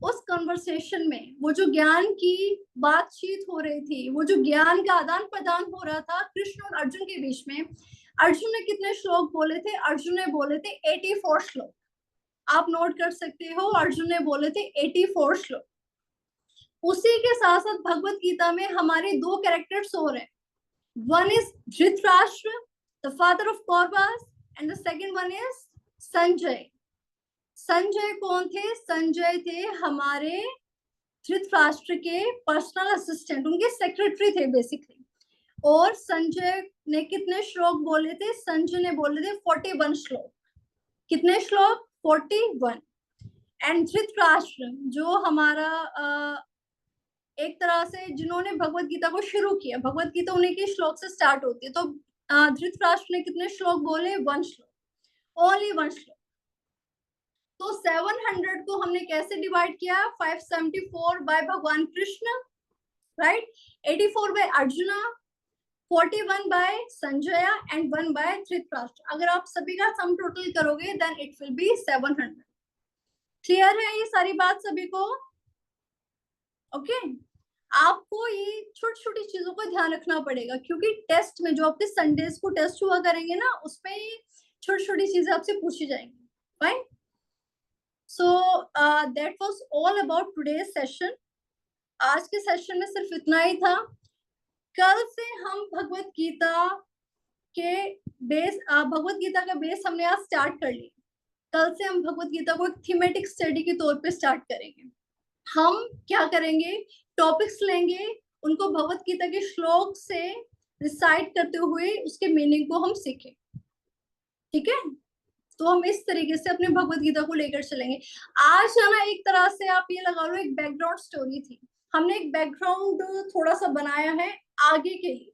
उस कन्वर्सेशन में वो जो ज्ञान की बातचीत हो रही थी, वो जो ज्ञान का आदान प्रदान हो रहा था कृष्ण और अर्जुन के बीच में, अर्जुन ने कितने श्लोक बोले थे? अर्जुन ने बोले थे 84 श्लोक। आप नोट कर सकते हो, अर्जुन ने बोले थे 84 श्लोक। उसी के साथ साथ भगवत गीता में हमारे 2 कैरेक्टर्स और हैं। One is Dhritarashtra, the father of Kauravas, and the second one is Sanjay. Sanjay कौन थे? संजय थे हमारे धृतराष्ट्र के पर्सनल असिस्टेंट, उनके सेक्रेटरी थे बेसिकली। और संजय ने कितने श्लोक बोले थे? संजय ने बोले थे 41 श्लोक। कितने श्लोक? 41। एंड धृतराष्ट्र जो हमारा एक तरह से जिन्होंने भगवत गीता को शुरू किया, भगवत गीता उन्हीं के श्लोक से स्टार्ट होती है। तो धृतराष्ट्र ने कितने श्लोक बोले? 1 श्लोक, ओनली 1 श्लोक। तो 700 को हमने कैसे डिवाइड किया? 574 बाय भगवान Krishna, right, 84 by Arjuna, 41 by Sanjay and 1 by Dhritarashtra. अगर आप सभी का सम टोटल करोगे then it will be 700। Clear है ये सारी बात सभी को? ओके, आपको ये छोटी छोटी चीजों का ध्यान रखना पड़ेगा, क्योंकि टेस्ट में जो आपके संडेज को टेस्ट हुआ करेंगे ना, उसमें छोटी छोटी चीजें आपसे पूछी जाएंगी। Fine, so that was all about today's session. आज के सेशन में सिर्फ इतना ही था। कल से हम भगवत गीता के बेस, भगवत गीता का बेस हमने आज स्टार्ट कर लिया। कल से हम भगवत गीता को एक थीमेटिक स्टडी के तौर पे स्टार्ट करेंगे। हम क्या करेंगे? टॉपिक्स लेंगे, उनको भगवत गीता के श्लोक से रिसाइट करते हुए उसके मीनिंग को हम सीखें। ठीक है, तो हम इस तरीके से अपने भगवत गीता को लेकर चलेंगे। आज है ना, एक तरह से आप ये लगा लो एक बैकग्राउंड स्टोरी थी। हमने एक बैकग्राउंड थोड़ा सा बनाया है आगे के लिए।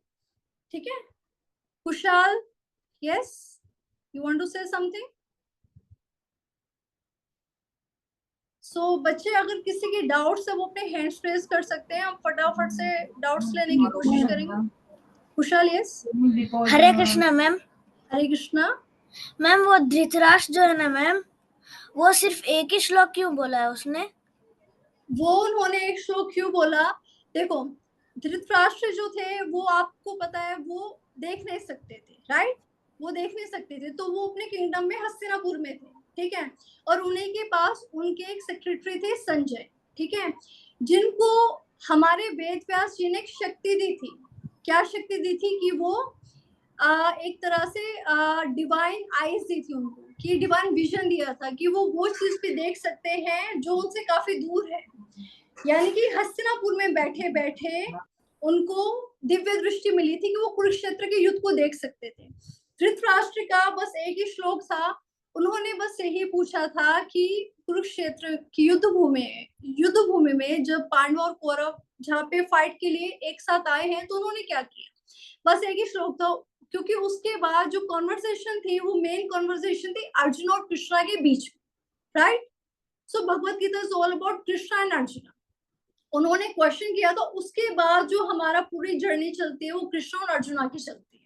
ठीक है, Kushal, yes, you want to say something? So बच्चे अगर किसी के डाउट्स है वो अपने हैंड्स रेज कर सकते हैं। हम फटाफट से डाउट्स लेने की कोशिश करेंगे। कुशाल, यस। हरे कृष्णा मैम। हरे कृष्णा मैम, वो धृतराष्ट्र जो है ना मैम, वो सिर्फ एक ही श्लोक क्यों बोला है उसने? वो उन्होंने एक श्लोक क्यों बोला? देखो, धृतराष्ट्र जो थे वो आपको पता है वो देख नहीं सकते थे, राइट? वो देख नहीं सकते थे, तो वो अपने किंगडम में हस्तिनापुर में थे। ठीक है, और उन्हीं के पास उनके एक सेक्रेटरी थे संजय, ठीक है, जिनको हमारे वेद व्यास जी ने एक शक्ति दी थी। क्या शक्ति दी थी? कि वो एक तरह से डिवाइन आईज दी थी उनको, कि डिवाइन विजन दिया था कि वो चीज भी देख सकते हैं जो उनसे काफी दूर है। यानी कि हस्तिनापुर में बैठे बैठे उनको दिव्य दृष्टि मिली थी कि वो कुरुक्षेत्र के युद्ध को देख सकते थे। धृतराष्ट्र का बस एक ही श्लोक था, उन्होंने बस यही पूछा था कि कुरुक्षेत्र की युद्ध भूमि में जब पांडव और कौरव जहाँ पे फाइट के लिए एक साथ आए हैं तो उन्होंने क्या किया। बस एक ही श्लोक था, क्योंकि उसके बाद जो कॉन्वर्सेशन थी वो मेन कॉन्वर्सेशन थी अर्जुन और कृष्णा के बीच में, right? So Bhagavad Gita is all about Krishna and Arjun. उन्होंने क्वेश्चन किया, तो उसके बाद जो हमारा पूरी जर्नी चलती है वो कृष्ण और अर्जुना की चलती है।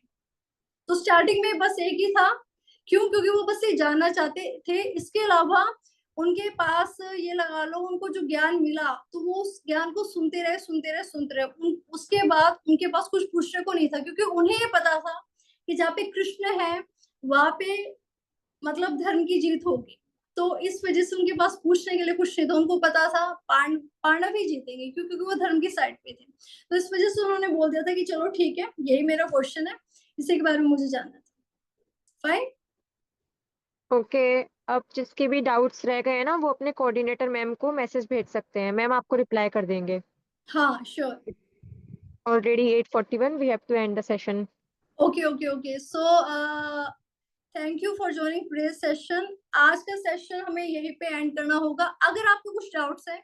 तो स्टार्टिंग में बस एक ही था, क्यों? क्योंकि वो बस ये जानना चाहते थे। इसके अलावा उनके पास ये लगा लो उनको जो ज्ञान मिला तो वो उस ज्ञान को सुनते रहे। उसके बाद उनके पास कुछ पूछने को नहीं था, क्योंकि उन्हें ये पता था कि जहाँ पे कृष्ण है वहां पे मतलब धर्म की जीत होगी। तो इस वजह से उनके पास पूछने के लिए कुछ नहीं था। उनको पता था पांडव ही जीतेंगे, क्योंकि वो धर्म की साइड पे थे। तो इस वजह से उन्होंने बोल दिया था कि चलो ठीक है, यही मेरा क्वेश्चन है, इसी के बारे में मुझे जानना था। फाइन, ओके, अब जिसके भी डाउट्स रह गए हैं ना वो अपने कोऑर्डिनेटर मैम को मैसेज भेज सकते हैं, मैम आपको रिप्लाई कर देंगे। हाँ sure. Already 8:41 we have to end the session. Okay, so thank you for joining today's session. आज का सेशन हमें यहीं पे एंड करना होगा। अगर आपको कुछ डाउट्स है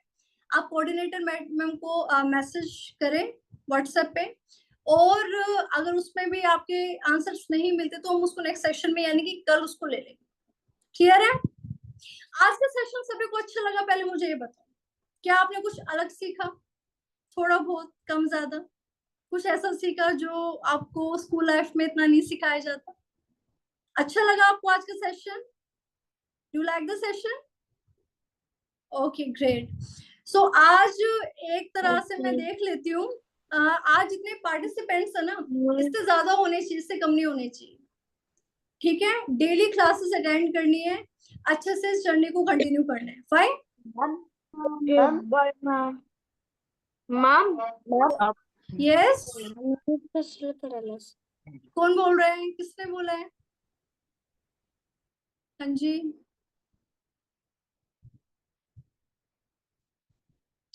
आप कोऑर्डिनेटर मैम को मैसेज करें व्हाट्सएप पे, और अगर उसमें भी आपके आंसर्स नहीं मिलते तो हम उसको नेक्स्ट सेशन में यानी कि कल उसको ले लेंगे। क्लियर है? आज का सेशन सभी को अच्छा लगा? पहले मुझे ये बताओ, क्या आपने कुछ अलग सीखा? थोड़ा बहुत, कम ज्यादा, कुछ ऐसा सीखा जो आपको स्कूल लाइफ में इतना नहीं सिखाया जाता? अच्छा लगा आपको आज का session? You like the session? Okay, great. So आज एक तरह से मैं देख लेती हूँ, आज जितने पार्टिसिपेंट्स है ना, इससे ज्यादा होने चाहिए, इससे कम नहीं होने चाहिए। ठीक है? डेली क्लासेस अटेंड करनी है, अच्छे से इस जर्नी को कंटिन्यू करना है। फाइन? मैम यस, कौन बोल रहे हैं? किसने बोला है? हाँ जी।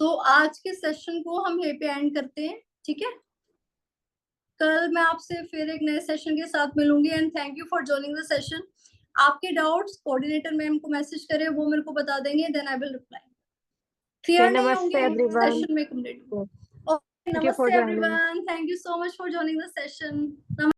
तो आज के सेशन को हम यहीं पे एंड करते हैं। ठीक है? कल मैं आपसे फिर एक नए सेशन के साथ मिलूंगी। And thank you for joining the session. आपके डाउट्स कोऑर्डिनेटर मैम को मैसेज करें, वो मेरे को बता देंगे, then I will reply. Clear नहीं होंगे everyone. सेशन में complete. Okay, Thank you for नमस्ते joining. Everyone, thank you so much for joining the session.